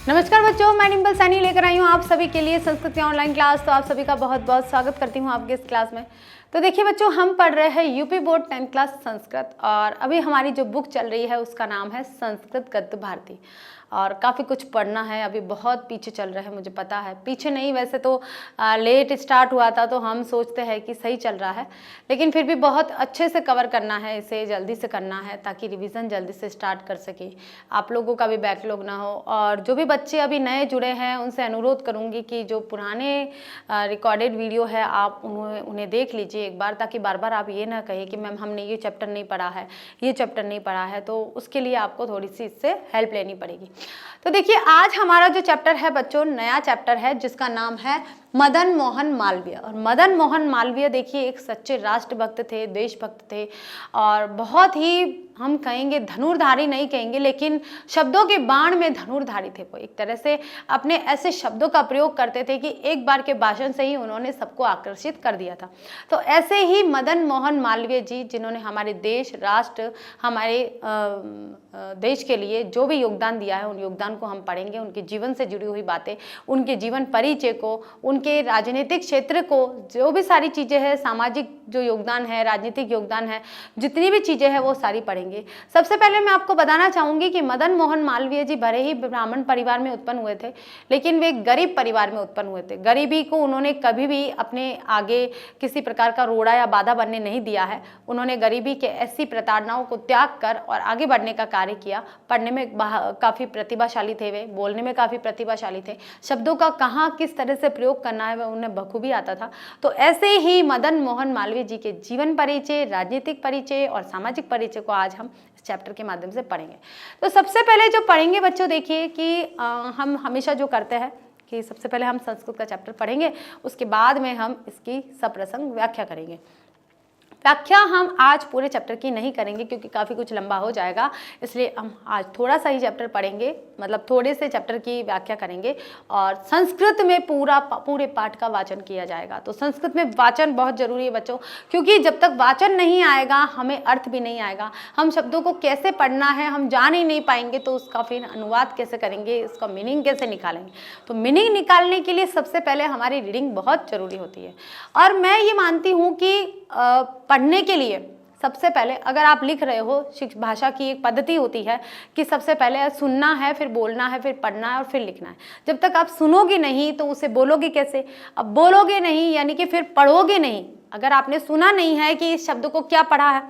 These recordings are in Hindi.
नमस्कार बच्चों, मैं डिम्पल सैनी लेकर आई हूँ आप सभी के लिए संस्कृत ऑनलाइन क्लास। तो आप सभी का बहुत बहुत स्वागत करती हूँ आपके इस क्लास में। तो देखिए बच्चों, हम पढ़ रहे हैं UP board 10th class Sanskrit और अभी हमारी जो बुक चल रही है उसका नाम है संस्कृत गद्य भारती। और काफ़ी कुछ पढ़ना है, अभी बहुत पीछे चल रहा है, मुझे पता है। पीछे नहीं, वैसे तो लेट स्टार्ट हुआ था तो हम सोचते हैं कि सही चल रहा है, लेकिन फिर भी बहुत अच्छे से कवर करना है, इसे जल्दी से करना है ताकि रिवीजन जल्दी से स्टार्ट कर सके, आप लोगों का भी बैकलॉग ना हो। और जो भी बच्चे अभी नए जुड़े हैं उनसे अनुरोध करूँगी कि जो पुराने रिकॉर्डेड वीडियो है आप उन्हें देख लीजिए एक बार, ताकि बार बार आप ये ना कहें कि मैम हमने ये चैप्टर नहीं पढ़ा है, ये चैप्टर नहीं पढ़ा है। तो उसके लिए आपको थोड़ी सी इससे हेल्प लेनी पड़ेगी। तो देखिए, आज हमारा जो चैप्टर है बच्चों, नया चैप्टर है जिसका नाम है मदन मोहन मालवीय। और मदन मोहन मालवीय देखिए एक सच्चे राष्ट्रभक्त थे, देशभक्त थे और बहुत ही, हम कहेंगे धनुर्धारी नहीं कहेंगे, लेकिन शब्दों के बाण में धनुर्धारी थे। वो एक तरह से अपने ऐसे शब्दों का प्रयोग करते थे कि एक बार के भाषण से ही उन्होंने सबको आकर्षित कर दिया था। तो ऐसे ही मदन मोहन मालवीय जी, जिन्होंने हमारे देश, राष्ट्र, हमारे देश के लिए जो भी योगदान दिया है, उन योगदान को हम पढ़ेंगे, उनके जीवन से जुड़ी हुई बातें, उनके जीवन परिचय को, उनके राजनीतिक क्षेत्र को, जो भी सारी चीज़ें हैं, सामाजिक जो योगदान है, राजनीतिक योगदान है, जितनी भी चीज़ें हैं वो सारी पढ़ेंगे। सबसे पहले मैं आपको बताना चाहूँगी कि मदन मोहन मालवीय जी भले ही ब्राह्मण परिवार में उत्पन्न हुए थे, लेकिन वे गरीब परिवार में उत्पन्न हुए थे। गरीबी को उन्होंने कभी भी अपने आगे किसी प्रकार का रोड़ा या बाधा बनने नहीं दिया है। उन्होंने गरीबी के ऐसी प्रताड़नाओं को त्याग कर और आगे बढ़ने का कार्य किया। पढ़ने में काफ़ी प्रतिभाशाली थे वे, बोलने में काफ़ी प्रतिभाशाली थे, शब्दों का कहाँ किस तरह से प्रयोग करना है वह उन्हें बखूबी आता था। तो ऐसे ही मदन मोहन मालवीय जी के जीवन परिचय, राजनीतिक परिचय और सामाजिक परिचय को आज हम इस चैप्टर के माध्यम से पढ़ेंगे। तो सबसे पहले जो पढ़ेंगे बच्चों, देखिए कि हम हमेशा जो करते हैं कि सबसे पहले हम संस्कृत का चैप्टर पढ़ेंगे, उसके बाद में हम इसकी सप्रसंग व्याख्या करेंगे। व्याख्या हम आज पूरे चैप्टर की नहीं करेंगे क्योंकि काफ़ी कुछ लंबा हो जाएगा, इसलिए हम आज थोड़ा सा ही चैप्टर पढ़ेंगे, मतलब थोड़े से चैप्टर की व्याख्या करेंगे। और संस्कृत में पूरे पाठ का वाचन किया जाएगा। तो संस्कृत में वाचन बहुत ज़रूरी है बच्चों, क्योंकि जब तक वाचन नहीं आएगा हमें अर्थ भी नहीं आएगा। हम शब्दों को कैसे पढ़ना है हम जान ही नहीं पाएंगे, तो उसका फिर अनुवाद कैसे करेंगे, इसका मीनिंग कैसे निकालेंगे। तो मीनिंग निकालने के लिए सबसे पहले हमारी रीडिंग बहुत ज़रूरी होती है। और मैं ये मानती हूँ कि पढ़ने के लिए सबसे पहले, अगर आप लिख रहे हो, भाषा की एक पद्धति होती है कि सबसे पहले सुनना है, फिर बोलना है, फिर पढ़ना है और फिर लिखना है। जब तक आप सुनोगे नहीं तो उसे बोलोगे कैसे? अब बोलोगे नहीं यानी कि फिर पढ़ोगे नहीं। अगर आपने सुना नहीं है कि इस शब्द को क्या पढ़ा है,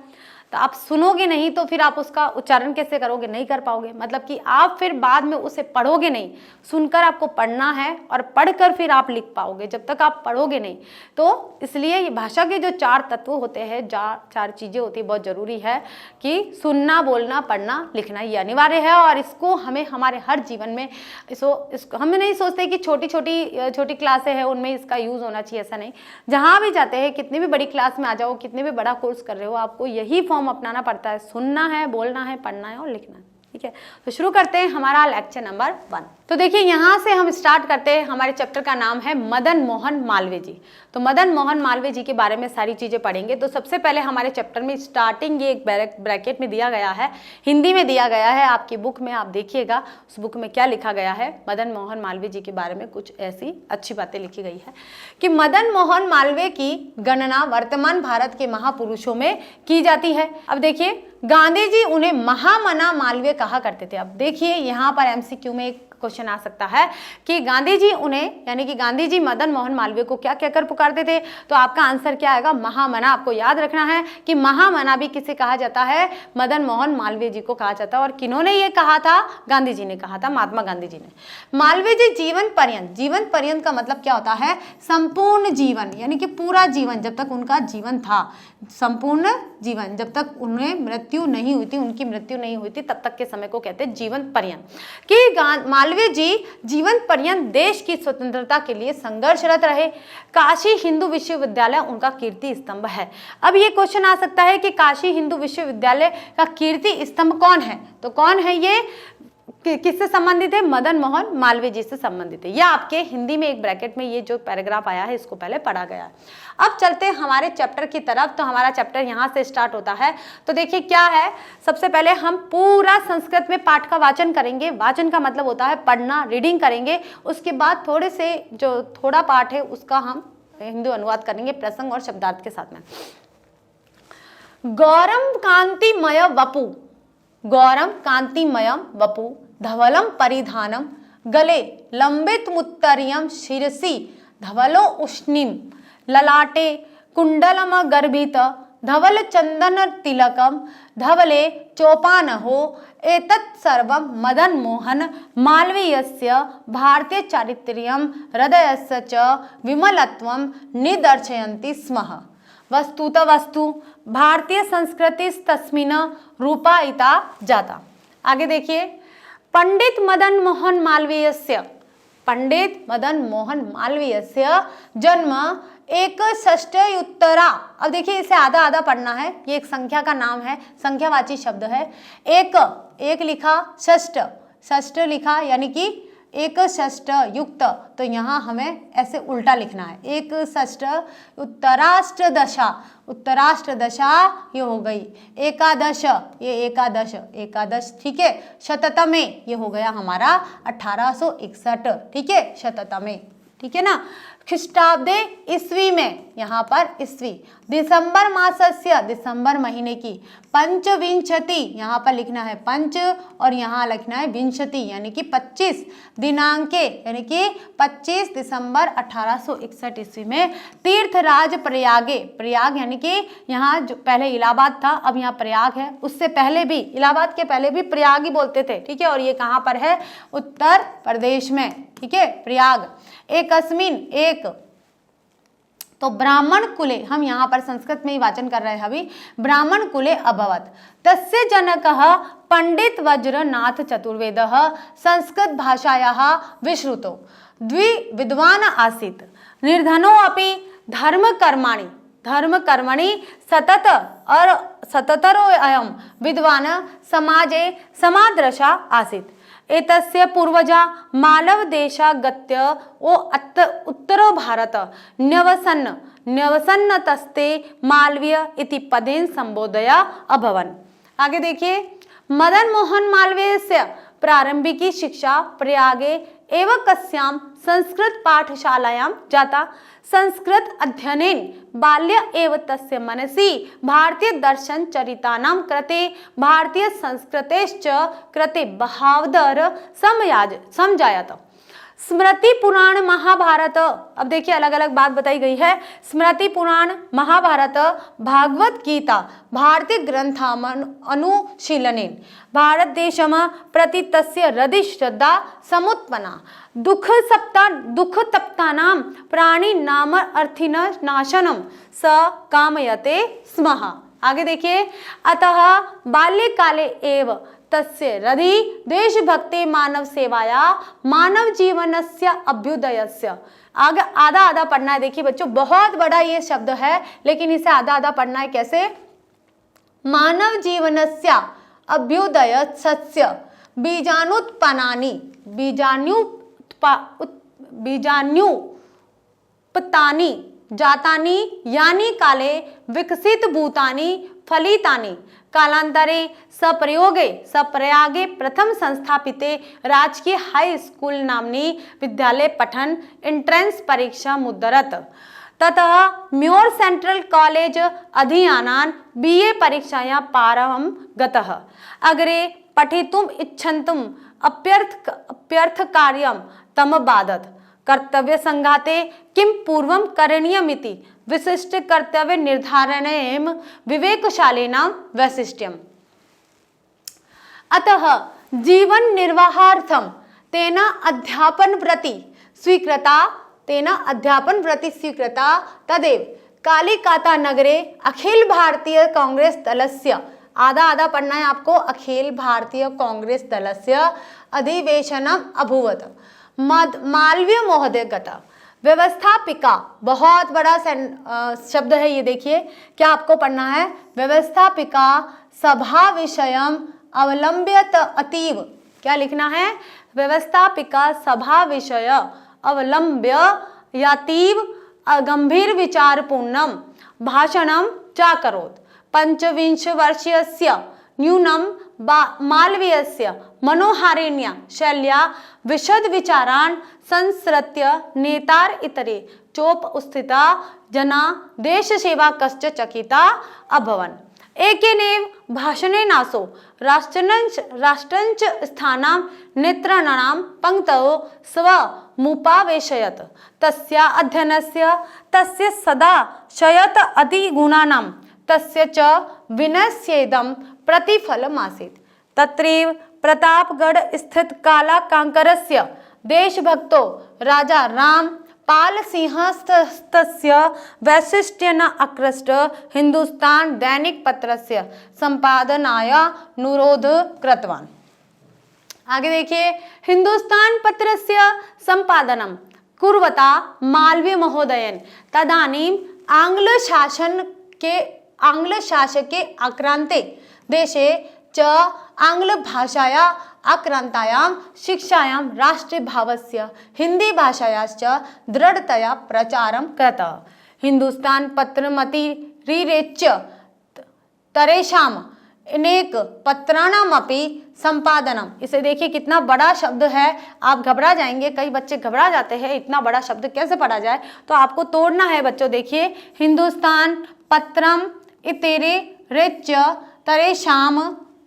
तो आप सुनोगे नहीं तो फिर आप उसका उच्चारण कैसे करोगे? नहीं कर पाओगे। मतलब कि आप फिर बाद में उसे पढ़ोगे नहीं, सुनकर आपको पढ़ना है और पढ़कर फिर आप लिख पाओगे, जब तक आप पढ़ोगे नहीं। तो इसलिए ये भाषा के जो 4 तत्व होते हैं, 4 चीज़ें होती है, बहुत ज़रूरी है कि सुनना, बोलना, पढ़ना, लिखना, ये अनिवार्य है। और इसको हमें हमारे हर जीवन में इसको हम नहीं सोचते कि छोटी क्लासें हैं उनमें इसका यूज़ होना चाहिए, ऐसा नहीं। जहाँ भी जाते हैं, कितनी भी बड़ी क्लास में आ जाओ, कितने भी बड़ा कोर्स कर रहे हो, आपको यही फॉर्म अपनाना पड़ता है। सुनना है, बोलना है, पढ़ना है और लिखना है। ठीक है, तो शुरू करते हैं हमारा लेक्चर नंबर 1। तो देखिए, यहाँ से हम स्टार्ट करते हैं। हमारे चैप्टर का नाम है मदन मोहन मालवीय जी। तो मदन मोहन मालवीय जी के बारे में सारी चीज़ें पढ़ेंगे। तो सबसे पहले हमारे चैप्टर में स्टार्टिंग ये एक ब्रैकेट में दिया गया है, हिंदी में दिया गया है। आपकी बुक में आप देखिएगा उस बुक में क्या लिखा गया है। मदन मोहन मालवीय जी के बारे में कुछ ऐसी अच्छी बातें लिखी गई है कि मदन मोहन मालवीय की गणना वर्तमान भारत के महापुरुषों में की जाती है। अब देखिए, गांधी जी उन्हें महामना मालवीय कहा करते थे। अब देखिए, यहाँ पर एमसीक्यू में एक क्वेश्चन आ सकता है कि गांधी जी उन्हें, यानी कि गांधी जी मदन मोहन मालवीय को क्या कहकर पुकारते थे? तो आपका आंसर क्या आएगा? महामना। आपको याद रखना है कि महामना भी किसे कहा जाता है? मदन मोहन मालवीय जी को कहा जाता है। और किन्होंने ये कहा था? गांधी जी ने कहा था, महात्मा गांधी जी ने। मालवीय जी जीवन पर्यंत का मतलब क्या होता है? संपूर्ण जीवन, यानी कि पूरा जीवन, जब तक उनका जीवन था, संपूर्ण जीवन, जब तक उन्हें मृत्यु नहीं हुई थी, उनकी मृत्यु नहीं हुई थी, तब तक के समय को कहते हैं जीवन पर्यंत। कि मालवीय जी जीवन पर्यंत देश की स्वतंत्रता के लिए संघर्षरत रहे। काशी हिंदू विश्वविद्यालय उनका कीर्ति स्तंभ है। अब ये क्वेश्चन आ सकता है कि काशी हिंदू विश्वविद्यालय का कीर्ति स्तंभ कौन है? तो कौन है ये? किससे संबंधित है? मदन मोहन मालवीय जी से संबंधित है। यह आपके हिंदी में एक ब्रैकेट में ये जो पैराग्राफ आया है इसको पहले पढ़ा गया है। अब चलते हैं हमारे चैप्टर की तरफ। तो हमारा चैप्टर यहाँ से स्टार्ट होता है। तो देखिए क्या है, सबसे पहले हम पूरा संस्कृत में पाठ का वाचन करेंगे। वाचन का मतलब होता है पढ़ना, रीडिंग करेंगे। उसके बाद थोड़े से जो थोड़ा पाठ है उसका हम हिंदी अनुवाद करेंगे प्रसंग और शब्दार्थ के साथ में। गौरम कांतिमय वपु, गौरम कांतिमयम वपु, धवलम परिधानम, गले लंबित मुत्तरियम, शिरसि धवलो उष्णिम, ललाटे कुंडलम गर्भित, धवल चंदन तिलकम, धवले चोपानहो, एतत् सर्वं मदन मोहन मालवीयस्य भारतीय चारित्र्यं हृदयस्य च विमलत्वं निदर्शयन्ति स्मः। वस्तुतः वस्तु भारतीय संस्कृति तस्मिन् रूपायिता जाता। आगे देखिए, पंडित मदन मोहन मालवीयस्य, पंडित मदन मोहन मालवीयस्य जन्म 61 अब देखिए इसे आधा आधा पढ़ना है। ये एक संख्या का नाम है, संख्यावाची शब्द है। एक लिखा, षष्ठ, षष्ठ लिखा, यानी कि एक षष्ठ युक्त, तो यहाँ हमें ऐसे उल्टा लिखना है। एक षष्ठ उत्तराष्ट दशा, उत्तराष्ट दशा ये हो गई। एकादश, ये एकादश, एकादश, ठीक है। शततमे ये हो गया हमारा 1861, ठीक है, शततमे, ठीक है ना। ख्रीष्टाब्दे ईस्वी में, यहाँ पर ईस्वी। दिसंबर मासस्य, दिसंबर महीने की। पंचविंशति, यहाँ पर लिखना है पंच और यहाँ लिखना है विंशति, यानी कि 25 दिनांके, यानी कि 25 दिसंबर 1861 ईस्वी में तीर्थराज प्रयागे, प्रयाग यानी कि यहाँ जो पहले इलाहाबाद था अब यहाँ प्रयाग है, उससे पहले भी इलाहाबाद के पहले भी प्रयाग ही बोलते थे, ठीक है। और ये कहाँ पर है? उत्तर प्रदेश में, ठीक है, प्रयाग। एकस्मिन, एक, तो ब्राह्मण कुले, हम यहाँ पर संस्कृत में ही वाचन कर रहे हैं अभी। ब्राह्मण कुले अभवत, तस्य जनकः पंडित वज्रनाथ चतुर्वेदः संस्कृत भाषायाः विश्रुतो द्वि विद्वान आसीत्, निर्धनो अपि धर्म कर्माणि, धर्म कर्मणि सतत और सततरो अयं विद्वान समाजे समादृशा आसीत्। एतस्य पूर्वजा मालव देशा गत्य ओ उत्तरो भारत न्यवसन्न, न्यवसन्न तस्ते मालवीय इति पदेन संबोधया अभवन। आगे देखिए, मदन मोहन मालवीय से प्रारंभिकी शिक्षा प्रयागे एवं कस्याम संस्कृत पाठशालायां जाता। संस्कृत अध्ययनेन बाल्य एव तस्य मनसि भारतीय दर्शन चरितानां कृते भारतीय संस्कृतेश्च कृते बहावदर समजायत। स्मृति पुराण महाभारत, अब देखिए अलग अलग बात बताई गई है। स्मृति पुराण महाभारत भागवत गीता भारतीय ग्रंथामन अनुशीलनेन भारत देशम प्रति तस्य हृदि श्रद्धा समुत्पन्ना। दुख तप्तानां प्राणी नाम अर्थिन नाशनम स कामयते स्मः। आगे देखिए, अतः बाल्यकाले एव तस्य हृदि देशभक्ति मानव सेवाया मानव जीवनस्य अभ्युदयस्य। आगे आधा आधा पढ़ना है। देखिए बच्चों, बहुत बड़ा ये शब्द है लेकिन इसे आधा आधा पढ़ना है। कैसे? मानव जीवनस्य अभ्युदयस्य बीजानुत्पन्नानि, बीजान्युत्पत्तानि जातानि यानि काले विकसित भूतानि फलितानि कालांतरे सप्रयागे प्रथम संस्थापिते राजकीय हाई स्कूल नाम्नी विद्यालय पठन एंट्रेंस परीक्षा मुद्रत। ततः म्योर सेंट्रल कॉलेज अधियानान बीए परीक्षायां पारं गतः। अग्रे पठितुम इच्छन्तुम अप्यर्थ कार्यम तम बाधत। कर्तव्य संघाते किम पूर्वं करणीयमिति विशिष्ट कर्तव्य निर्धारणेम विवेकशालिनां वैशिष्ट्यम्। अतः जीवन निर्वाहार्थम तेन अध्यापन वृत्ति स्वीकृता तदेव कालिकाता नगरे अखिल भारतीय कांग्रेस दलस्य, आधा आधा पढ़ना है आपको, अखिल भारतीय कांग्रेस दलस्य अधिवेशनम अभूवत। मालवीय महोदय गता। व्यवस्थापिका, बहुत बड़ा शब्द है ये, देखिए क्या आपको पढ़ना है। व्यवस्थापिका सभा विषयम अवलंब्यत अतीव क्या लिखना है? व्यवस्थापिका सभा विषय अवलंब्य यातीव गंभीर विचारपूर्णं भाषणं चाकरोत्। 25 वर्षीयस्य न्यूनं मालवीयस्य मनोहारिण्या शैल्या विशद विचारान् संसृत्य नेतार इतरे चोपस्थिता जना देशसेवा कश्च चकिता अभवन्। एकेनैव भाषणेनासौ राष्ट्रञ्च स्थानां नेत्राणां पङ्क्तौ स्वमुपावेशयत्। तस्य अध्ययनस्य तस्य सदा शयत अतिगुणानां तस्य च विनयस्येदं प्रतिफलमासीत्। तत्रैव प्रतापगढ़ स्थित कालाकांकरस्य देशभक्तो राजा राम पालसिंहस्तस्य वैशिष्ट्येन आकृष्ट हिंदुस्तान दैनिक पत्रस्य संपादनाय अनुरोध कृतवान्। आगे देखिए, हिंदुस्तान पत्रस्य संपादनं कुर्वता मालवीय महोदयेन तदानीं आंग्लशासके आक्रान्ते देशे च आंग्लभाषाया आक्रान्तायां शिक्षायां राष्ट्रभावस्य हिंदी भाषायाश्च दृढ़तया प्रचारं कृतः। हिंदुस्तान पत्रमतिरिच्य तरेषाम् अनेक पत्राणामपि संपादनम। इसे देखिए कितना बड़ा शब्द है, आप घबरा जाएंगे, कई बच्चे घबरा जाते हैं इतना बड़ा शब्द कैसे पढ़ा जाए, तो आपको तोड़ना है बच्चों। देखिए, हिंदुस्तान पत्रम इतिरिच्य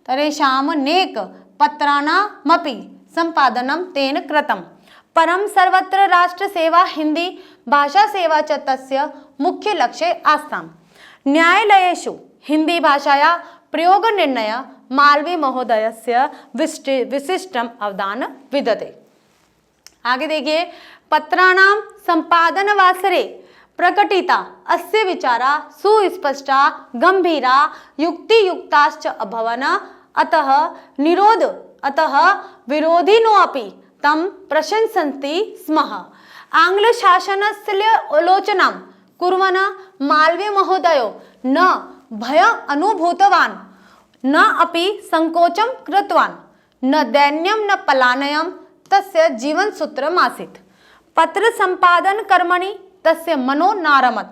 तरेषाम नेक पत्राणामपि संपादनं तेन कृतं। परं सर्वत्र राष्ट्र सेवा हिंदी भाषा सेवा च तस्य मुख्य लक्ष्य आस्ताम्। न्यायालयेषु हिंदी भाषाया प्रयोग निर्णय मालवीय महोदयस्य विशिष्टम अवदान विदते। आगे देखिए, पत्राणां संपादनवासरे प्रकटिता अस्य विचारा सुस्पष्टा गंभीरा युक्तियुक्ताश्च अभवन्। अतः विरोधिनोऽपि तं प्रशंसन्ति स्म। आंग्लशासनस्य आलोचनां कुर्वन् मालवीय महोदयो न भयम् अनुभूतवान्, न अपि संकोचं कृतवान्, न दैन्यं न पलायनं तस्य जीवनसूत्रमासीत्। पत्र संपादन कर्मणि तस्य मनो नारमत।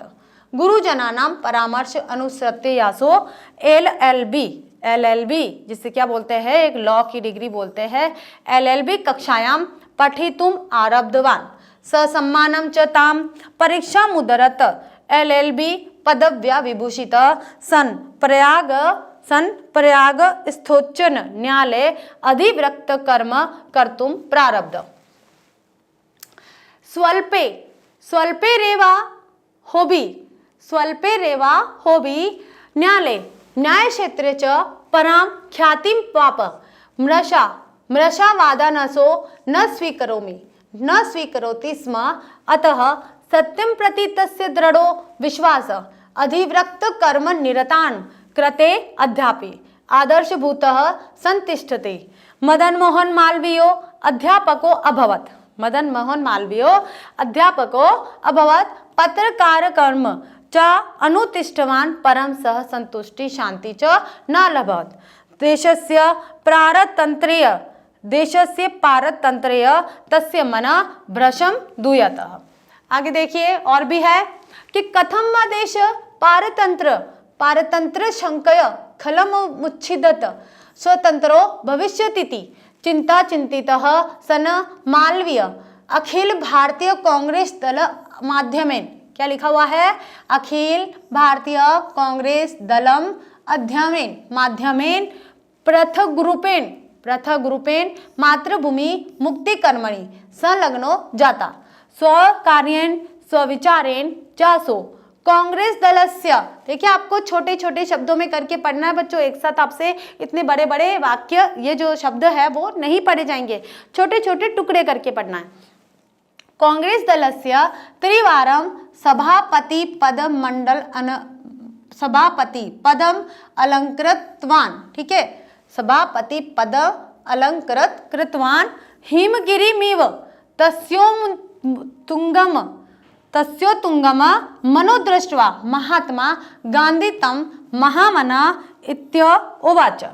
गुरुजनानां परामर्श अनुसृत्य यासो LLB जिसे क्या बोलते हैं, एक लॉ की डिग्री बोलते हैं, LLB कक्षायां पठितुम् आरब्धवान्। ससम्मानं च तां परीक्षामुदरत्। LLB पदव्या विभूषित सन् प्रयाग स्थोच्च न्यायालये अधिवृक्त कर्म कर्तुं प्रारब्ध। स्वल्पेरेवा होबि न्यायक्षेत्रे च परां ख्यातिं प्राप। मृषावादानसो न स्वीकरोति स्म। अतः सत्यं प्रति तस्य दृढो विश्वास अधिवृक्त कर्म निरतान् कृते अद्यापि आदर्शभूतः संतिष्ठति। मदन मोहन मालवीयो अध्यापको अभवत्। पत्रकारकर्म च अनुतिष्ठवान्, परं सह संतुष्टि शांति च न लभत। देशस्य पारतंत्र्य तस्य मन भ्रशं दूयतः। आगे देखिए, और भी है कि कथम वा देश पारतंत्र शंकय खलमुच्छिदत स्वतंत्रो भविष्यतीति चिंता चिंतितः सन मालवीय अखिल भारतीय कांग्रेस दल माध्यमेन। क्या लिखा हुआ है? अखिल भारतीय कांग्रेस दलम माध्यमेन पृथग्रूपेण मातृभूमि मुक्ति कर्मणि संलग्नो जाता। स्वकार्येण स्वविचारेण चासो कांग्रेस दलस्य। देखिए, आपको छोटे छोटे शब्दों में करके पढ़ना है बच्चों, एक साथ आपसे इतने बड़े बड़े वाक्य, ये जो शब्द है वो नहीं पढ़े जाएंगे, छोटे छोटे टुकड़े करके पढ़ना है। कांग्रेस दलस्य त्रिवारं सभापति पदम अलंकृतवान्। ठीक है, सभापति पद अलंकृतवान्। हिमगिरिमिव तस्योत्तुंगम मनोदृष्ट्वा महात्मा गांधी तं महामना इत्योवाच।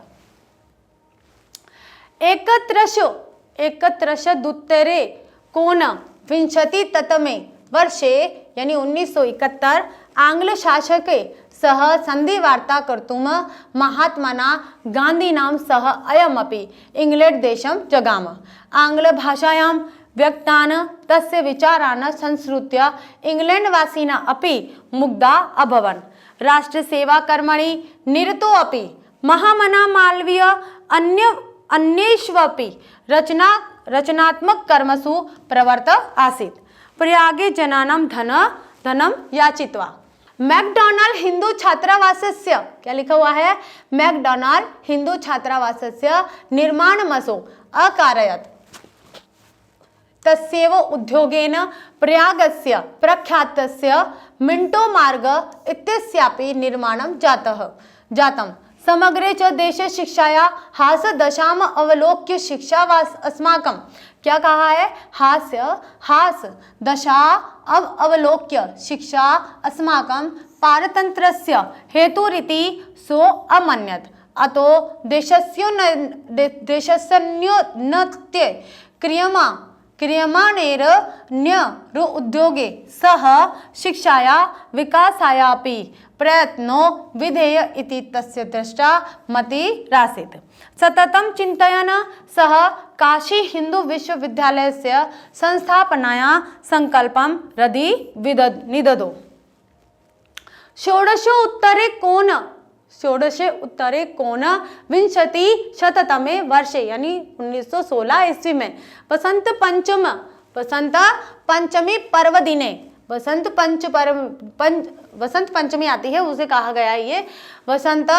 एकत्रशदुत्तरे कोनविंशतितमे वर्षे यानी 1971 आंग्ल शासके सह सन्धिवार्ता कर्तुं महात्मना गान्धिना सह अयमपि इंग्लैंड देशं जगाम। आङ्ग्लभाषायां व्यक्तान् तस्य विचारान् संस्कृत्य इंग्लैण्डवासिनः अपि मुग्धा अभवन्। राष्ट्रसेवाकर्मणि निरतो अपि महामना मालवीय अन्येष्वपि रचनात्मककर्मसु प्रवृत्त आसीत्। प्रयागे जनानां धनं याचित्वा मैकडॉनल्ड हिंदू छात्रावासस्य, क्या लिखा हुआ है, मैकडॉनल्ड हिंदू छात्रावासस्य निर्माणमसो अकारयत्। तस्यैव उद्योगेन प्रयागस्य प्रख्यातस्य मिंटो मार्ग इत्यस्यापि निर्माणं जातम्। समग्रे च देशे शिक्षाया हास्यदशाम अवलोक्य शिक्षावास अस्माकं, क्या कहा है, हास दशा अवलोक्य शिक्षा अस्माकं पारतंत्रस्य हेतुरिति सो अमन्यत। अतो देशस्योन्नत्ये क्रियमाणेर उद्योगे सह शिक्षाया विकासायापि प्रयत्नो विधेय इति तस्य दृष्टा मतिरासीत्। सततं चिन्तयन् सः काशी हिंदू विश्वविद्यालयस्य संस्थापनाया संकल्पं निददो। षोडशे उत्तरे कोनविंशतिशततमे वर्षे यानी 1916 ईस्वी में वसंत पंचमी पर्वदिने, वसंत पंचमी आती है उसे कहा गया है ये वसंत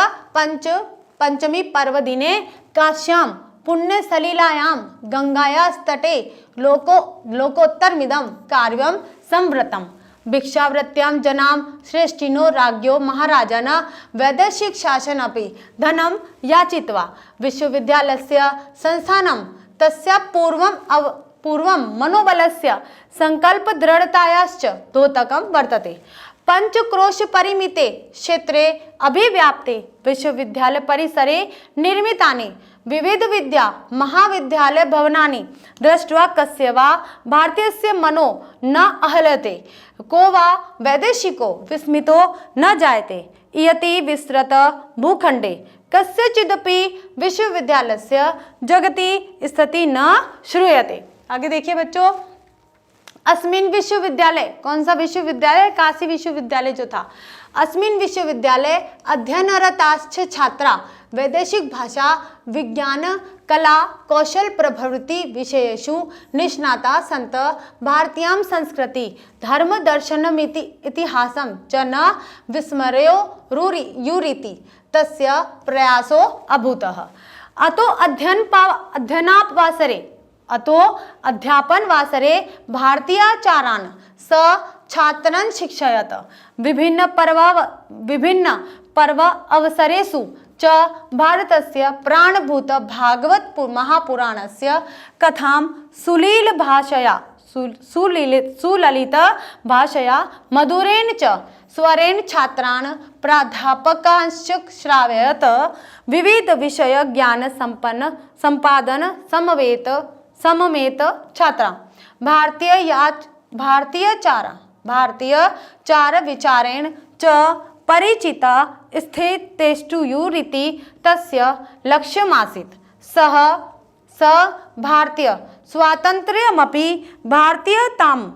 पंचमी पर्वदिने काश्यां पुण्यसलिलायां गंगायास्तटे लोकोत्तरमिदं कार्यं संवृत्तम्। भिक्षावृत्त्यां जनां श्रेष्ठिनो राज्ञो महाराजाना वैदेशिक शासन अपि धनं याचित्वा विश्वविद्यालयस्य संस्थानं तस्य पूर्वं मनोबलस्य संकल्प दृढ़तायाश्च द्योतकं वर्तते। पंचक्रोश परिमिते क्षेत्रे अभिव्याप्ते विश्वविद्यालय परिसरे निर्मितानि विविध विद्या महाविद्यालय भवनानि दृष्ट्वा कस्य वा भारतीयस्य मनो न आहल्यते, को वा वैदेशिको विस्मितो न जायते। इयति विस्तृत भूखंडे कस्यचिदपि विश्वविद्यालयस्य जगति स्थिति न श्रूयते। आगे देखिए बच्चों, अस्मिन् विश्वविद्यालय, कौन सा विश्वविद्यालय, काशी विश्वविद्यालय जो था, अस्मिन् विश्वविद्यालय अध्ययनरताश्च छात्रा वैदेशिक भाषा विज्ञान कला कौशल प्रभृति विषयेषु निष्णाता सन्त भारतीयां संस्कृति धर्म दर्शनमिति इतिहासं च न विस्मरेयुरिति तस्य प्रयासो अभूतः। अतो अध्यापनवासरे भारतीयाचारान् स छात्रान् शिक्षयत्। विभिन्न पर्व अवसरेषु च भारतस्य प्राणभूत भागवत महापुराणस्य कथां सुललित भाषया मधुरेण च स्वरेण छात्रान् प्राध्यापकांश्च श्रावयत्। विविध विषय ज्ञान संपन्न संपादन सममेत छात्रा भारतीय चार विचारेण च परिचिता स्थितेष्टुयुरिति तस्य लक्ष्यमासीत्। स भारतीय स्वातन्त्र्यमपि भारतीयताम्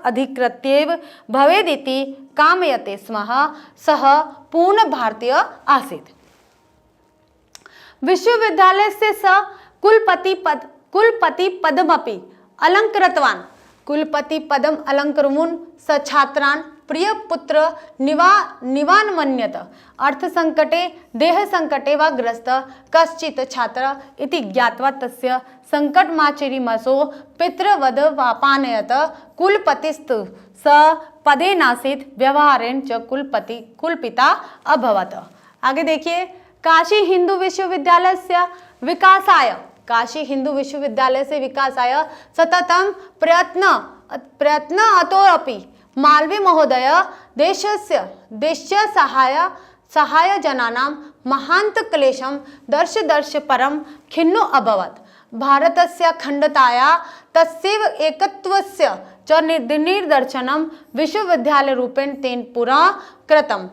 अधिकृत्यैव भवेदिति कामयते स्म। सः पूर्ण भारतीय आसीत्। विश्वविद्यालयस्य स कुलपति पदमपि अलङ्कृतवान्। कुलपति पदम् अलङ्कर्तुं स छात्रान् प्रियपुत्र निवान्मन्यत। अर्थसङ्कटे देहसङ्कटे वा ग्रस्त कश्चित् छात्र इति ज्ञात्वा तस्य सङ्कटमाचरिमसो पितृवद वापानयत। कुलपतिस्तु स पदेनासीत् व्यवहारेण च कुलपिता अभवत्। आगे देखिए, काशी हिंदू विश्वविद्यालय से विकासाय सततं प्रयत्न अतोऽपि मालवीय महोदय देशस्य सहाय जनानां महांत क्लेशं दर्श दर्श परम खिन्नो अभवत्। भारतस्य खण्डताया तस्यैव एकत्वस्य च निर्दर्शनं विश्वविद्यालयरूपेण तेन पुरा कृतं।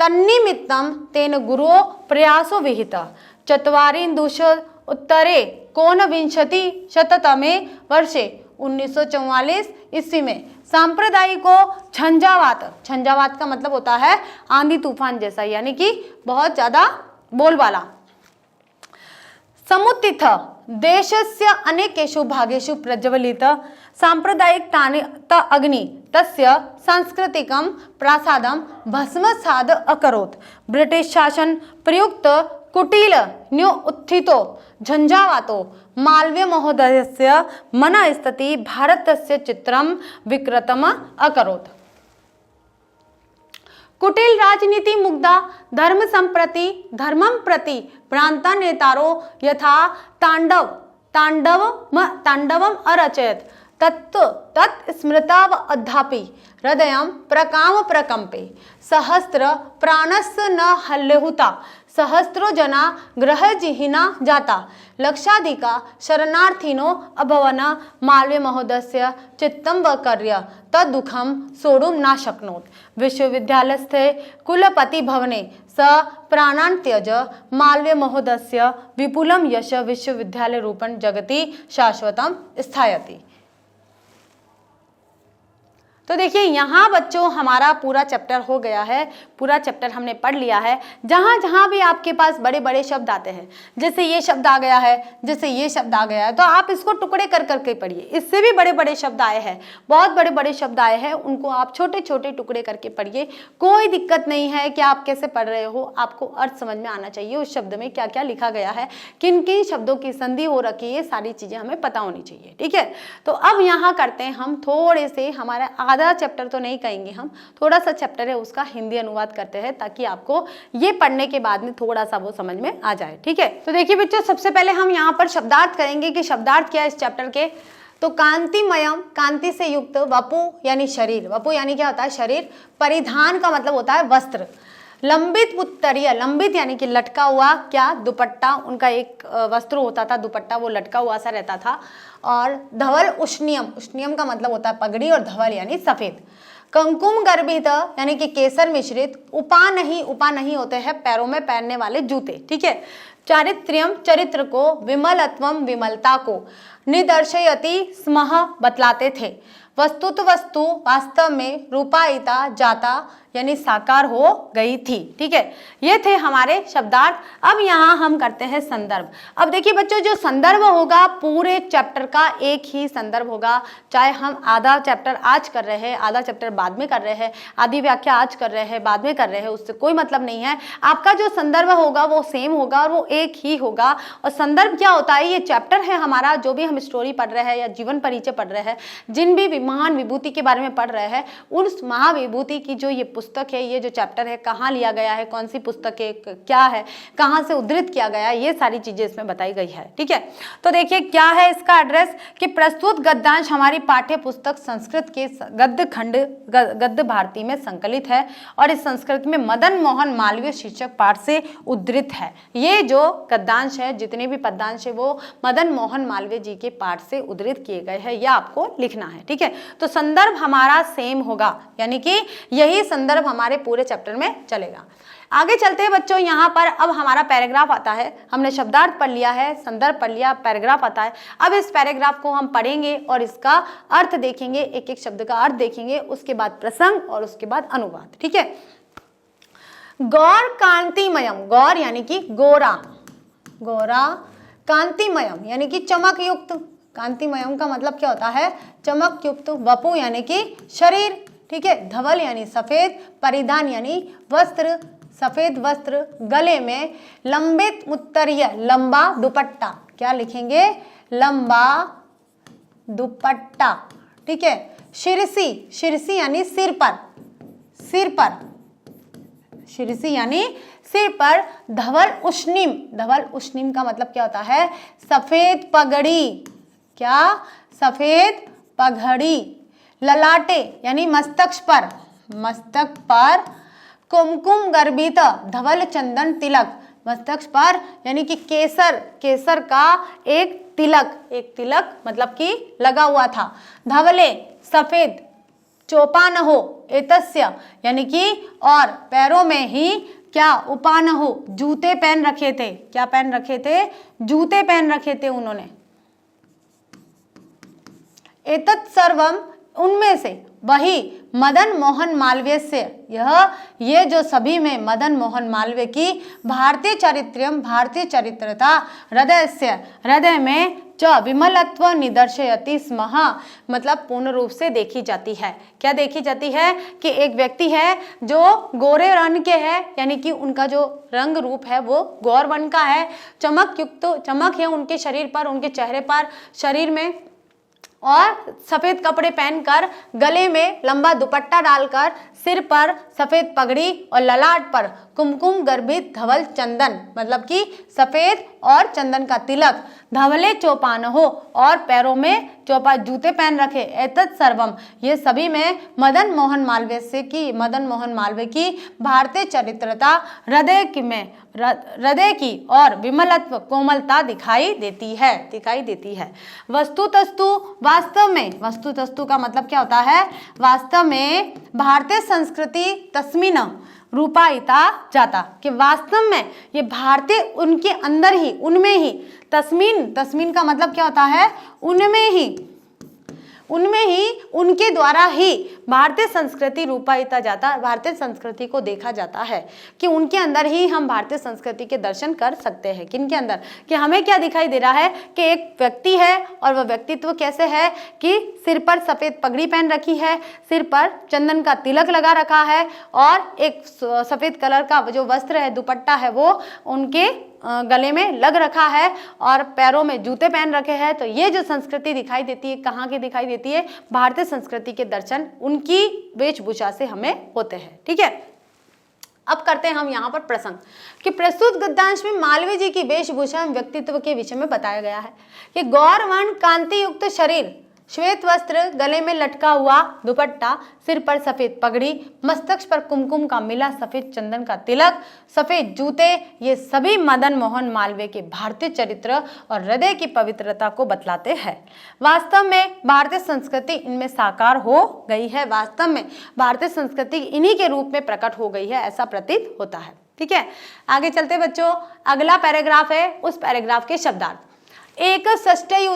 तन्निमित्तं तेन गुरो प्रयासो विहितः। चत्वारिंशदुत्तरे कोनविंशतिशततमे वर्षे 1944 ईस्वी में सांप्रदायिको झंझावात, झंझावात का मतलब होता है आंधी तूफान जैसा, यानी कि बहुत ज्यादा बोलबाला, समुत्थित देशस्य अनेकेषु भागेषु प्रज्वलित सांप्रदायिक अग्नि तस्य सांस्कृतिकं प्रासादं भस्मसाद अकरोत्। ब्रिटिश शासन प्रयुक्त कुटिल न्यो उत्थितो झंझावातो मालवीय महोदयस्य मनस्थिति भारतस्य चित्रं विकृतम् अकरोत्। कुटिल राजनीति मुग्धा धर्मं प्रति प्रांता नेतारो यथा तांडवम अरचयत तत् स्मृताव अद्यापि हृदयं प्रकाम प्रकंपे। सहस्र प्राणस्य न हल्यहुता सहस्रो जना गृहजिहिना जाता। लक्षाधिका शरणार्थिनो अभवन। मालवीय महोदयस्य चित्तं वकर्य तद्दुःखं सोढुं न शक्नोत्। विश्वविद्यालयस्थे कुलपति भवने स प्राणान् त्यज। मालवीय महोदयस्य विपुलं यश विश्वविद्यालयरूपेण जगति शाश्वतं स्थायति। तो देखिए यहाँ बच्चों हमारा पूरा चैप्टर हो गया है, पूरा चैप्टर हमने पढ़ लिया है। जहाँ जहाँ भी आपके पास बड़े बड़े शब्द आते हैं, जैसे ये शब्द आ गया है, जैसे ये शब्द आ गया है, तो आप इसको टुकड़े कर करके पढ़िए। इससे भी बड़े बड़े शब्द आए हैं, बहुत बड़े बड़े शब्द आए हैं, उनको आप छोटे छोटे टुकड़े करके पढ़िए। कोई दिक्कत नहीं है कि आप कैसे पढ़ रहे हो, आपको अर्थ समझ में आना चाहिए, उस शब्द में क्या क्या लिखा गया है, किन किन शब्दों की संधि हो रखी है, ये सारी चीज़ें हमें पता होनी चाहिए। ठीक है, तो अब यहाँ करते हैं हम थोड़े से, हमारा आधा चैप्टर तो नहीं कहेंगे हम, थोड़ा सा चैप्टर है उसका हिंदी अनुवाद करते हैं, ताकि आपको ये पढ़ने के बाद में थोड़ा सा वो समझ में आ जाए। ठीक है, तो देखिए बच्चों, सबसे पहले हम यहाँ पर शब्दार्थ करेंगे कि शब्दार्थ क्या है इस चैप्टर के। तो कांतिमयम, कांति से युक्त, वपु यानी शरीर, वपु यानी क्या होता है शरीर, परिधान का मतलब होता है वस्त्र। लंबित उत्तरीय, लंबित यानी कि लटका हुआ, क्या दुपट्टा, उनका एक वस्त्र होता था दुपट्टा, वो लटका हुआ सा रहता था। और धवल उष्णियम, उष्णियम का मतलब होता है पगड़ी, और धवल यानी सफेद। कंकुम गर्भित यानी कि केसर मिश्रित। उपा नहीं होते हैं पैरों में पहनने वाले जूते। ठीक है। चारित्र्यम, चरित्र को। विमलत्वम, विमलता को। निदर्शयति स्मः, बतलाते थे। वस्तुत वस्तु, वास्तव में। रूपायिता, जाता यानी साकार हो गई थी। ठीक है, ये थे हमारे शब्दार्थ। अब यहाँ हम करते हैं संदर्भ। अब देखिए बच्चों, जो संदर्भ होगा पूरे चैप्टर का एक ही संदर्भ होगा, चाहे हम आधा चैप्टर आज कर रहे हैं, आधा चैप्टर बाद में कर रहे हैं, आधी व्याख्या आज कर रहे हैं, बाद में कर रहे हैं, उससे कोई मतलब नहीं है। आपका जो संदर्भ होगा वो सेम होगा और वो एक ही होगा। और संदर्भ क्या होता है, ये चैप्टर है हमारा, जो भी हम स्टोरी पढ़ रहे हैं या जीवन परिचय पढ़ रहे हैं, जिन भी महान विभूति के बारे में पढ़ रहे हैं, उस महाविभूति की जो ये पुस्तक है, ये जो चैप्टर है, कहाँ लिया गया है, कौन सी पुस्तक है, क्या है, कहाँ से उद्धृत किया गया है, ये सारी चीजें इसमें बताई गई है। ठीक है, तो देखिए क्या है इसका एड्रेस कि प्रस्तुत गद्यांश हमारी पाठ्य पुस्तक संस्कृत के गद्य खंड गद्य भारती में संकलित है और इस संस्कृत में मदन मोहन मालवीय शीर्षक पाठ से उद्धृत है। ये जो गद्यांश है, जितने भी पद्यांश है, वो मदन मोहन मालवीय जी के पाठ से उद्धृत किए गए हैं, यह आपको लिखना है। ठीक है, तो संदर्भ हमारा सेम होगा, यानी कि यही संदर्भ हमारे पूरे चैप्टर में चलेगा। आगे चलते हैं बच्चों, यहाँ पर अब हमारा पैराग्राफ आता है। हमने शब्दार्थ पढ़ लिया है, संदर्भ पढ़ लिया, पैराग्राफ आता है। अब इस पैराग्राफ को हम पढ़ेंगे और इसका अर्थ देखेंगे, एक एक शब्द का अर्थ देखेंगे, उसके बाद प्रसंग और उसके बाद अनुवाद। ठीक है। गौर कांतिमयम, गौर यानी कि गोरा, गोरा, कांतिमयम यानी कि चमक युक्त, कांतिमयम का मतलब क्या होता है चमक युक्त। वपु यानी कि शरीर। ठीक है। धवल यानी सफेद, परिधान यानी वस्त्र, सफेद वस्त्र। गले में लंबित उत्तरीय, लंबा दुपट्टा, क्या लिखेंगे लंबा दुपट्टा। ठीक है। शिरसी, शिरसी यानी सिर पर, सिर पर, शिरसी यानी सिर पर। धवल उष्णिम, धवल उष्णिम का मतलब क्या होता है सफेद पगड़ी, क्या सफेद पगड़ी। ललाटे यानी मस्तक पर, मस्तक पर। कुमकुम गर्भित धवल चंदन तिलक, मस्तक पर यानी कि केसर का एक तिलक मतलब कि लगा हुआ था। धवले सफेद, चोपानहो एतस्य यानी कि और पैरों में ही क्या उपानहो जूते पहन रखे थे। क्या पहन रखे थे? जूते पहन रखे थे उन्होंने। एतत् सर्वम उनमें से, वही मदन मोहन मालवीय से, ये जो सभी में मदन मोहन मालवीय की भारतीय चरित्रता हृदय में च विमलत्व निदर्शयति स्म, मतलब पूर्ण रूप से देखी जाती है। क्या देखी जाती है? कि एक व्यक्ति है जो गोरे रंग के है, यानी कि उनका जो रंग रूप है वो गौर वर्ण का है, चमक है उनके शरीर पर, उनके चेहरे पर, शरीर में, और सफेद कपड़े पहनकर, गले में लंबा दुपट्टा डालकर, सिर पर सफेद पगड़ी और ललाट पर कुमकुम गर्भित धवल चंदन मतलब कि सफेद और चंदन का तिलक, धवले चौपान हो और पैरों में चौपा जूते पहन रखे। एतत् सर्वम ये सभी में मदन मोहन मालवीय की भारतीय चरित्रता हृदय की और विमलत्व कोमलता दिखाई देती है। वस्तुतस्तु का मतलब क्या होता है? वास्तव में भारतीय संस्कृति तस्मिन रूपायिता जाता, कि वास्तव में ये भारतीय उनके अंदर ही, उनमें ही, तस्मिन का मतलब क्या होता है? उनमें ही, उनके द्वारा ही भारतीय संस्कृति रूपायिता जाता, भारतीय संस्कृति को देखा जाता है, कि उनके अंदर ही हम भारतीय संस्कृति के दर्शन कर सकते हैं। किनके अंदर? कि हमें क्या दिखाई दे रहा है कि एक व्यक्ति है, और वह व्यक्तित्व कैसे है कि सिर पर सफेद पगड़ी पहन रखी है, सिर पर चंदन का तिलक लगा रखा है, और एक सफेद कलर का जो वस्त्र है, दुपट्टा है, वो उनके गले में लग रखा है, और पैरों में जूते पहन रखे हैं। तो ये जो संस्कृति दिखाई देती है, कहाँ की दिखाई देती है? भारतीय संस्कृति के दर्शन उनकी वेशभूषा से हमें होते हैं। ठीक है, अब करते हैं हम यहाँ पर प्रसंग कि प्रस्तुत गद्यांश में मालवीय जी की वेशभूषा एवं व्यक्तित्व के विषय में बताया गया है कि गौर वर्ण कांति युक्त शरीर, श्वेत वस्त्र, गले में लटका हुआ दुपट्टा, सिर पर सफेद पगड़ी, मस्तक पर कुमकुम का मिला सफेद चंदन का तिलक, सफेद जूते, ये सभी मदन मोहन मालवीय के भारतीय चरित्र और हृदय की पवित्रता को बतलाते हैं। वास्तव में भारतीय संस्कृति इनमें साकार हो गई है, वास्तव में भारतीय संस्कृति इन्हीं के रूप में प्रकट हो गई है, ऐसा प्रतीत होता है। ठीक है, आगे चलते बच्चों, अगला पैराग्राफ है, उस पैराग्राफ के शब्दार्थ। एक षष्ठी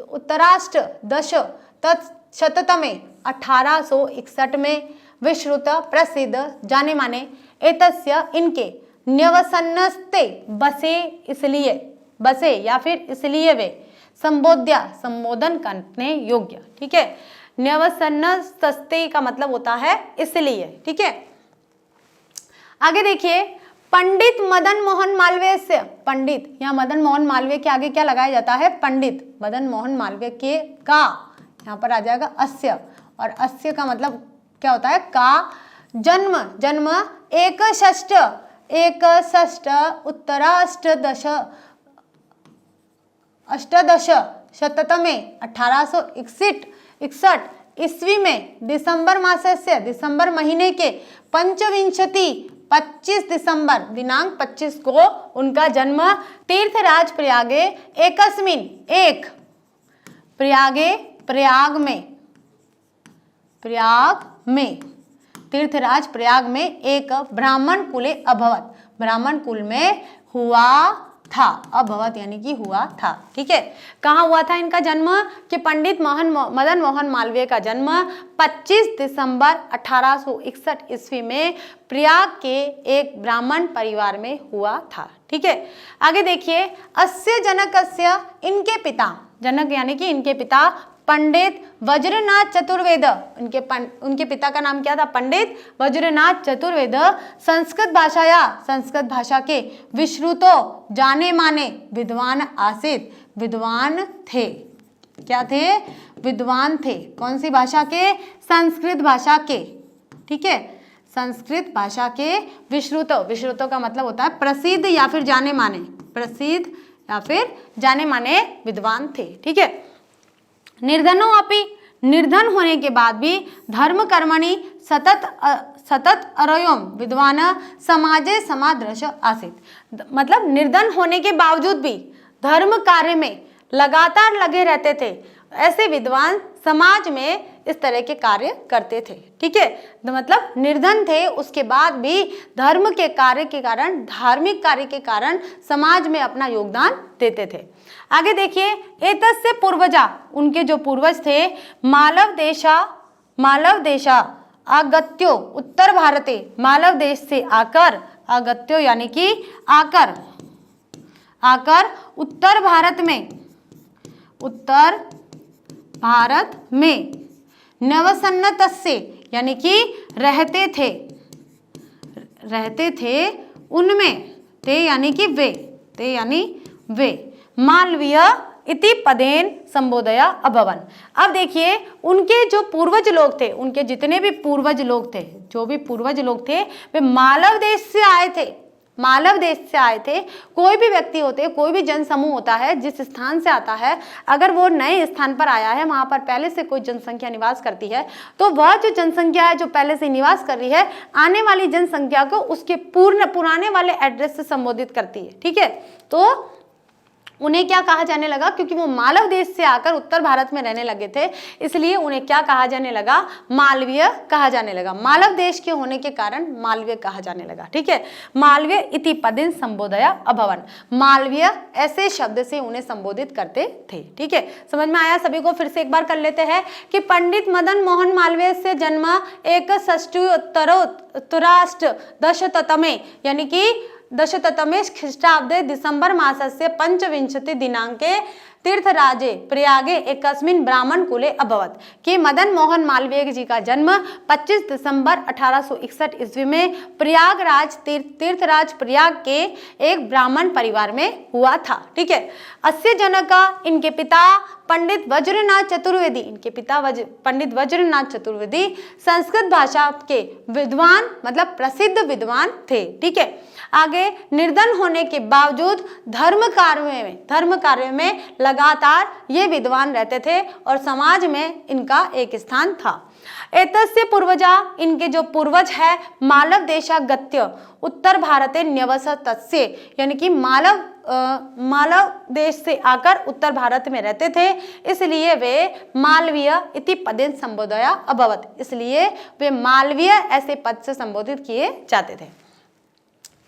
उत्तराष्ट दश तत्शततमे 1861 में विश्रुत प्रसिद्ध जाने माने एतस्य इनके न्यवसन्नस्ते बसे या फिर इसलिए वे संबोधन करने योग्य। ठीक है, न्यवसन्नस्ते का मतलब होता है इसलिए। ठीक है, आगे देखिए, पंडित मदन मोहन मालवीय से, पंडित यहाँ मदन मोहन मालवीय के आगे क्या लगाया जाता है? पंडित मदन मोहन मालवीय के का यहाँ पर आ जाएगा अस्य, और अस्य का मतलब क्या होता है? का जन्म एक षष्ठ अष्टादश शततमे 1861 ईस्वी में दिसंबर महीने के 25 दिसंबर दिनांक 25 को उनका जन्म तीर्थराज प्रयाग तीर्थराज प्रयाग में एक ब्राह्मण कुले अभवत, ब्राह्मण कुल में हुआ था, अभवत यानी कि हुआ था। ठीक है, कहाँ हुआ था इनका जन्म? कि पंडित मदन मोहन मालवीय का जन्म 25 दिसंबर 1861 ईस्वी में प्रयाग के एक ब्राह्मण परिवार में हुआ था। ठीक है, आगे देखिए, अस्य जनकस्य, इनके पिता, जनक यानी कि इनके पिता पंडित वज्रनाथ चतुर्वेद, उनके पिता का नाम क्या था? पंडित वज्रनाथ चतुर्वेद संस्कृत भाषा के विश्रुतो जाने माने विद्वान आसित, विद्वान थे। क्या थे? विद्वान थे। कौन सी भाषा के? संस्कृत भाषा के। ठीक है, संस्कृत भाषा के विश्रुतो का मतलब होता है प्रसिद्ध या फिर जाने माने, प्रसिद्ध या फिर जाने माने विद्वान थे। ठीक है, निर्धन होने के बाद भी धर्म कर्मणि सतत अरयोम विद्वान समाजे समादृश आसीत। मतलब निर्धन होने के बावजूद भी धर्म कार्य में लगातार लगे रहते थे। ऐसे विद्वान समाज में इस तरह के कार्य करते थे। ठीक है, तो मतलब निर्धन थे, उसके बाद भी धर्म के कार्य के कारण, धार्मिक कार्य के कारण समाज में अपना योगदान देते थे। आगे देखिए, एतस्य पूर्वजा, उनके जो पूर्वज थे, मालव देशा आगत्यो उत्तर भारते, मालव देश से आकर, आगत्यो यानी कि आकर उत्तर भारत में नवसन्नतस्य यानी कि रहते थे उनमें, ते यानी वे मालवीय इति पदेन संबोधया अभवन। अब देखिए, उनके जो पूर्वज लोग थे, उनके जितने भी पूर्वज लोग थे, वे मालव देश से आए थे। कोई भी व्यक्ति होते, कोई भी जन समूह होता है, जिस स्थान से आता है, अगर वो नए स्थान पर आया है, वहां पर पहले से कोई जनसंख्या निवास करती है, तो वह जो जनसंख्या है जो पहले से निवास कर रही है, आने वाली जनसंख्या को उसके पुराने वाले एड्रेस से संबोधित करती है। ठीक है, तो उन्हें क्या कहा जाने लगा, क्योंकि वो मालव देश से आकर उत्तर भारत में रहने लगे थे, इसलिए उन्हें क्या कहा जाने लगा, मालवीय कहा जाने लगा। मालव देश के होने के कारण मालवीय कहा जाने लगा। ठीक है, मालवीय इति पदेन संबोधया अभवन, मालवीय ऐसे शब्द से उन्हें संबोधित करते थे। ठीक है, समझ में आया सभी को? फिर से एक बार कर लेते हैं कि पंडित मदन मोहन मालवीय से जन्म 61 यानी कि दशततमे ख्रीष्टाब्दे दिसंबर मासस्य 25 दिनांके तीर्थराजे प्रयागे एकस्मिन् ब्राह्मण कुले अभवत, कि मदन मोहन मालवीय जी का जन्म 25 दिसंबर 1861 ईस्वी में प्रयागराज तीर्थराज प्रयाग के एक ब्राह्मण परिवार में हुआ था। ठीक है, अस्य जनक, इनके पिता पंडित वज्रनाथ चतुर्वेदी, पंडित वज्रनाथ चतुर्वेदी संस्कृत भाषा के विद्वान, मतलब प्रसिद्ध विद्वान थे। ठीक है, आगे निर्धन होने के बावजूद धर्म कार्य में लगातार ये विद्वान रहते थे और समाज में इनका एक स्थान था। एतस्य पूर्वजा, इनके जो पूर्वज है, मालव देशागत्य उत्तर भारते न्यवसतस्य यानी कि मालव देश से आकर उत्तर भारत में रहते थे, इसलिए वे मालवीय इति पदेन संबोधया अभवत, इसलिए वे मालवीय ऐसे पद से संबोधित किए जाते थे।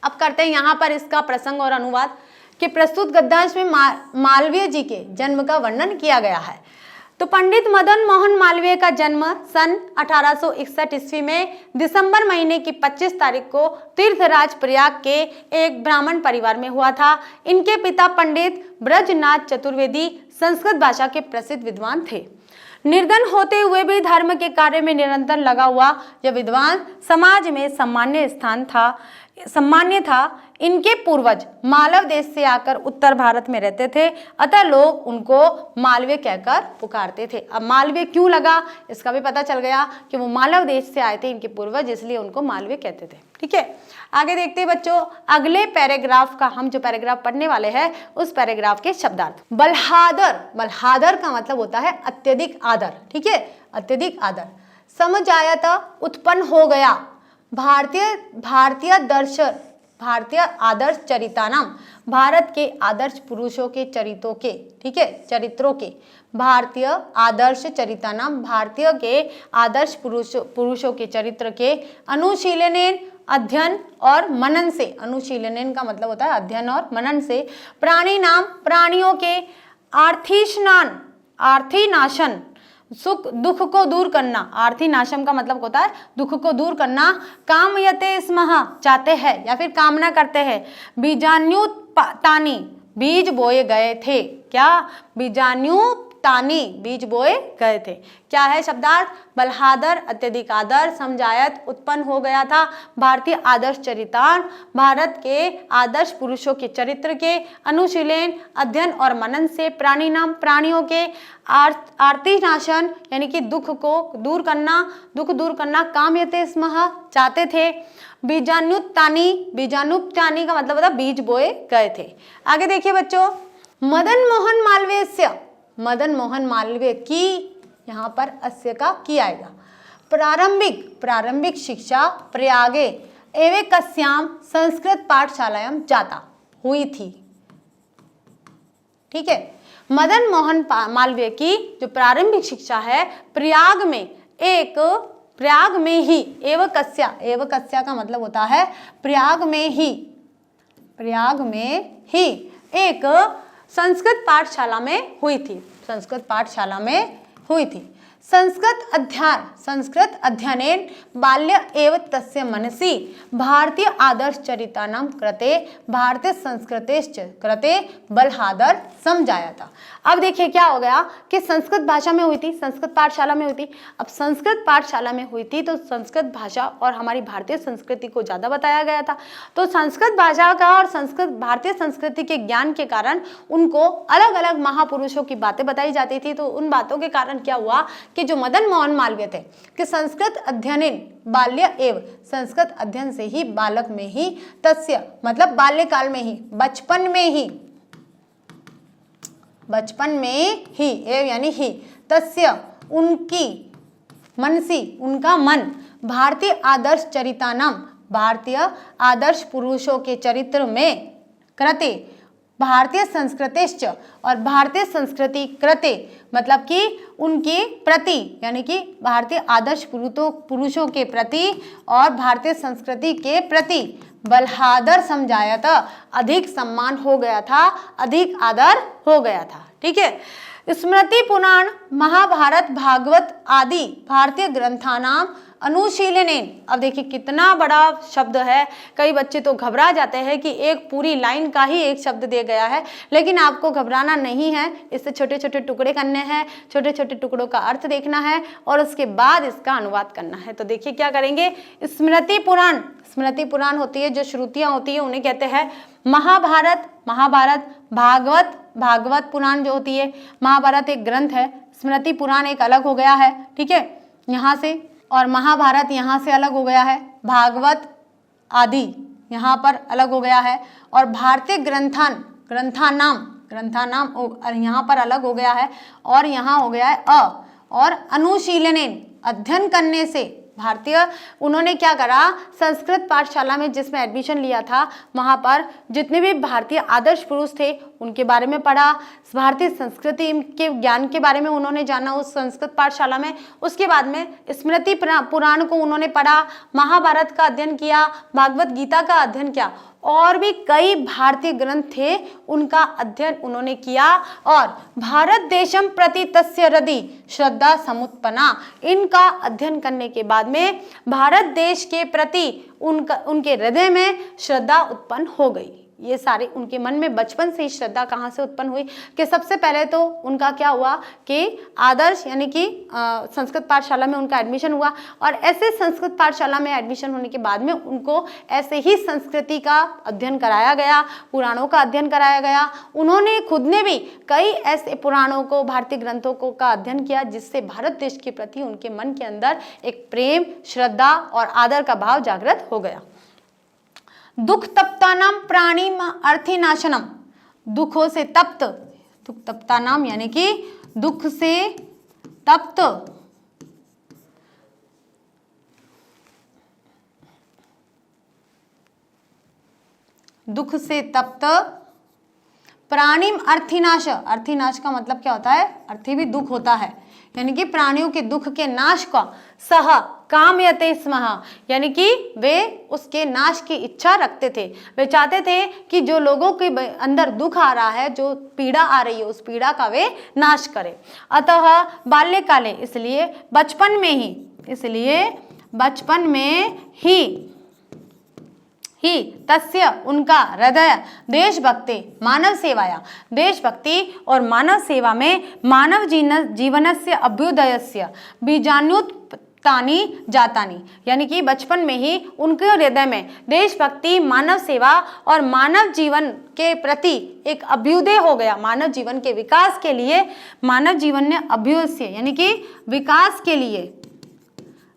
अब करते हैं यहाँ पर इसका प्रसंग और अनुवाद कि प्रस्तुत गद्यांश में मालवीय जी के जन्म का वर्णन किया गया है। तो पंडित मदन मोहन मालवीय का जन्म सन 1861 ईस्वी में दिसंबर महीने की 25 तारीख को तीर्थराज प्रयाग के एक ब्राह्मण परिवार में हुआ था। इनके पिता पंडित ब्रजनाथ चतुर्वेदी संस्कृत भाषा के प्रसिद्ध विद्वान थे। निर्धन होते हुए भी धर्म के कार्य में निरंतर लगा हुआ यह विद्वान समाज में सम्मान्य था। इनके पूर्वज मालव देश से आकर उत्तर भारत में रहते थे, अतः लोग उनको मालवीय कहकर पुकारते थे। अब मालवीय क्यों लगा, इसका भी पता चल गया कि वो मालव देश से आए थे इनके पूर्वज, इसलिए उनको मालवीय कहते थे। ठीक है, आगे देखते हैं बच्चों, अगले पैराग्राफ का हम जो पैराग्राफ पढ़ने वाले हैं उस पैराग्राफ के शब्दार्थ। बलहादर का मतलब होता है अत्यधिक आदर। ठीक है, अत्यधिक आदर। समजायत उत्पन्न हो गया, भारतीय आदर्श चरितानाम, भारत के आदर्श पुरुषों के चरित्रों के, ठीक है, चरित्रों के, भारतीय आदर्श चरितानाम, भारतीय के आदर्श पुरुषों के चरित्र के अनुशीलनेन, अध्ययन और मनन से, अनुशीलनेन का मतलब होता है अध्ययन और मनन से, प्राणी नाम, प्राणियों के, आर्थिनाशन, सुख दुख को दूर करना, आर्थी नाशम का मतलब होता है दुख को दूर करना, कामयते स्मः चाहते हैं या फिर कामना करते हैं, बीजान्युत्तानि बीज बोए गए थे, क्या, बीजान्युत्तानि बीज बोए गए थे। क्या है शब्दार्थ, बलहादर अत्यधिक आदर, समजायत उत्पन्न हो गया था, भारतीय आदर्श चरितार्थ, भारत के आदर्श पुरुषों के चरित्र के, अनुशीलन अध्ययन और मनन से, प्राणी नाम प्राणियों के, आर्तिनाशन यानी कि दुख दूर करना, कामयते स्मः चाहते थे, बीजान्युत्तानि का मतलब होता है बीज बोए गए थे। आगे देखिए बच्चों, मदन मोहन मालवीय की, यहाँ पर अस्य का की आएगा, प्रारंभिक शिक्षा प्रयागे एवं कस्याम संस्कृत पाठशालायां जाता हुई थी। ठीक है, मदन मोहन मालवीय की जो प्रारंभिक शिक्षा है प्रयाग में ही एवं कस्या का मतलब होता है प्रयाग में ही एक संस्कृत पाठशाला में हुई थी। संस्कृत अध्ययनेन बाल्य एव तस्य मनसि भारतीय आदर्श चरितानां कृते भारतीय संस्कृतेश्च कृते बलहादर समझाया था। अब देखिए क्या हो गया कि संस्कृत भाषा में हुई थी, संस्कृत पाठशाला में हुई थी। अब संस्कृत पाठशाला में हुई थी तो संस्कृत भाषा और हमारी भारतीय संस्कृति को ज़्यादा बताया गया था। तो संस्कृत भाषा का और संस्कृत भारतीय संस्कृति के ज्ञान के कारण उनको अलग अलग महापुरुषों की बातें बताई जाती थी। तो उन बातों के कारण क्या हुआ कि जो मदन मोहन मालवीय थे कि संस्कृत अध्ययनेन बाल्य एव, संस्कृत अध्ययन से ही बालक में ही, तस्य मतलब बाल्यकाल में ही, बचपन में ही एव यानी ही, तस्य उनकी मनसी उनका मन, भारतीय आदर्श चरितानां भारतीय आदर्श पुरुषों के चरित्र में, कृते भारतीय संस्कृतिश्च और भारतीय संस्कृति कृते मतलब कि उनके प्रति यानी कि भारतीय आदर्श पुरुषों के प्रति और भारतीय संस्कृति के प्रति बलहादर समझाया था, अधिक सम्मान हो गया था, अधिक आदर हो गया था। ठीक है, स्मृति पुराण महाभारत भागवत आदि भारतीय ग्रंथानां अनुशीलनेन। अब देखिए कितना बड़ा शब्द है, कई बच्चे तो घबरा जाते हैं कि एक पूरी लाइन का ही एक शब्द दिया गया है, लेकिन आपको घबराना नहीं है, इससे छोटे छोटे टुकड़े करने हैं, छोटे छोटे टुकड़ों का अर्थ देखना है और उसके बाद इसका अनुवाद करना है। तो देखिए क्या करेंगे, स्मृति पुराण होती है, जो श्रुतियाँ होती है उन्हें कहते हैं महाभारत, भागवत पुराण जो होती है, महाभारत एक ग्रंथ है, स्मृति पुराण एक अलग हो गया है। ठीक है, यहाँ से, और महाभारत यहाँ से अलग हो गया है, भागवत आदि यहाँ पर अलग हो गया है, और भारतीय ग्रंथानाम यहाँ पर अलग हो गया है, और यहाँ हो गया है और अनुशीलनेन अध्ययन करने से भारतीय। उन्होंने क्या करा, संस्कृत पाठशाला में जिसमें एडमिशन लिया था वहाँ पर जितने भी भारतीय आदर्श पुरुष थे उनके बारे में पढ़ा, भारतीय संस्कृति के ज्ञान के बारे में उन्होंने जाना उस संस्कृत पाठशाला में। उसके बाद में स्मृति पुराण को उन्होंने पढ़ा, महाभारत का अध्ययन किया, भागवत गीता का अध्ययन किया, और भी कई भारतीय ग्रंथ थे उनका अध्ययन उन्होंने किया। और भारत देशम प्रति तस्य हृदि श्रद्धा समुत्पन्ना, इनका अध्ययन करने के बाद में भारत देश के प्रति उनके हृदय में श्रद्धा उत्पन्न हो गई। ये सारे उनके मन में बचपन से ही श्रद्धा कहाँ से उत्पन्न हुई कि सबसे पहले तो उनका क्या हुआ कि आदर्श यानी कि संस्कृत पाठशाला में उनका एडमिशन हुआ, और ऐसे संस्कृत पाठशाला में एडमिशन होने के बाद में उनको ऐसे ही संस्कृति का अध्ययन कराया गया, पुराणों का अध्ययन कराया गया। उन्होंने खुद ने भी कई ऐसे पुराणों को, भारतीय ग्रंथों को का अध्ययन किया जिससे भारत देश के प्रति उनके मन के अंदर एक प्रेम, श्रद्धा और आदर का भाव जागृत हो गया। दुख तप्तानां प्राणिम अर्थिनाशनम, दुखों से तप्त, दुख तप्तानाम यानी कि दुख से तप्त, दुख से तप्त प्राणिम अर्थिनाश, अर्थिनाश का मतलब क्या होता है, अर्थी भी दुख होता है, यानी कि प्राणियों के दुख के नाश का सह कामयते स्मः, यानी कि वे उसके नाश की इच्छा रखते थे। वे चाहते थे कि जो लोगों के अंदर दुख आ रहा है, जो पीड़ा आ रही है, उस पीड़ा का वे नाश करें। अतः बाल्यकाले, इसलिए बचपन में ही तस्य उनका हृदय देशभक्ति मानव सेवाया, देशभक्ति और मानव सेवा में मानव जीवनस्य अभ्युदयस्य बीजान्युत्पत्तानि जातानि, यानी कि बचपन में ही उनके हृदय में देशभक्ति, मानव सेवा और मानव जीवन के प्रति एक अभ्युदय हो गया। मानव जीवन के विकास के लिए, मानव जीवन ने अभ्युदय यानी कि विकास के लिए,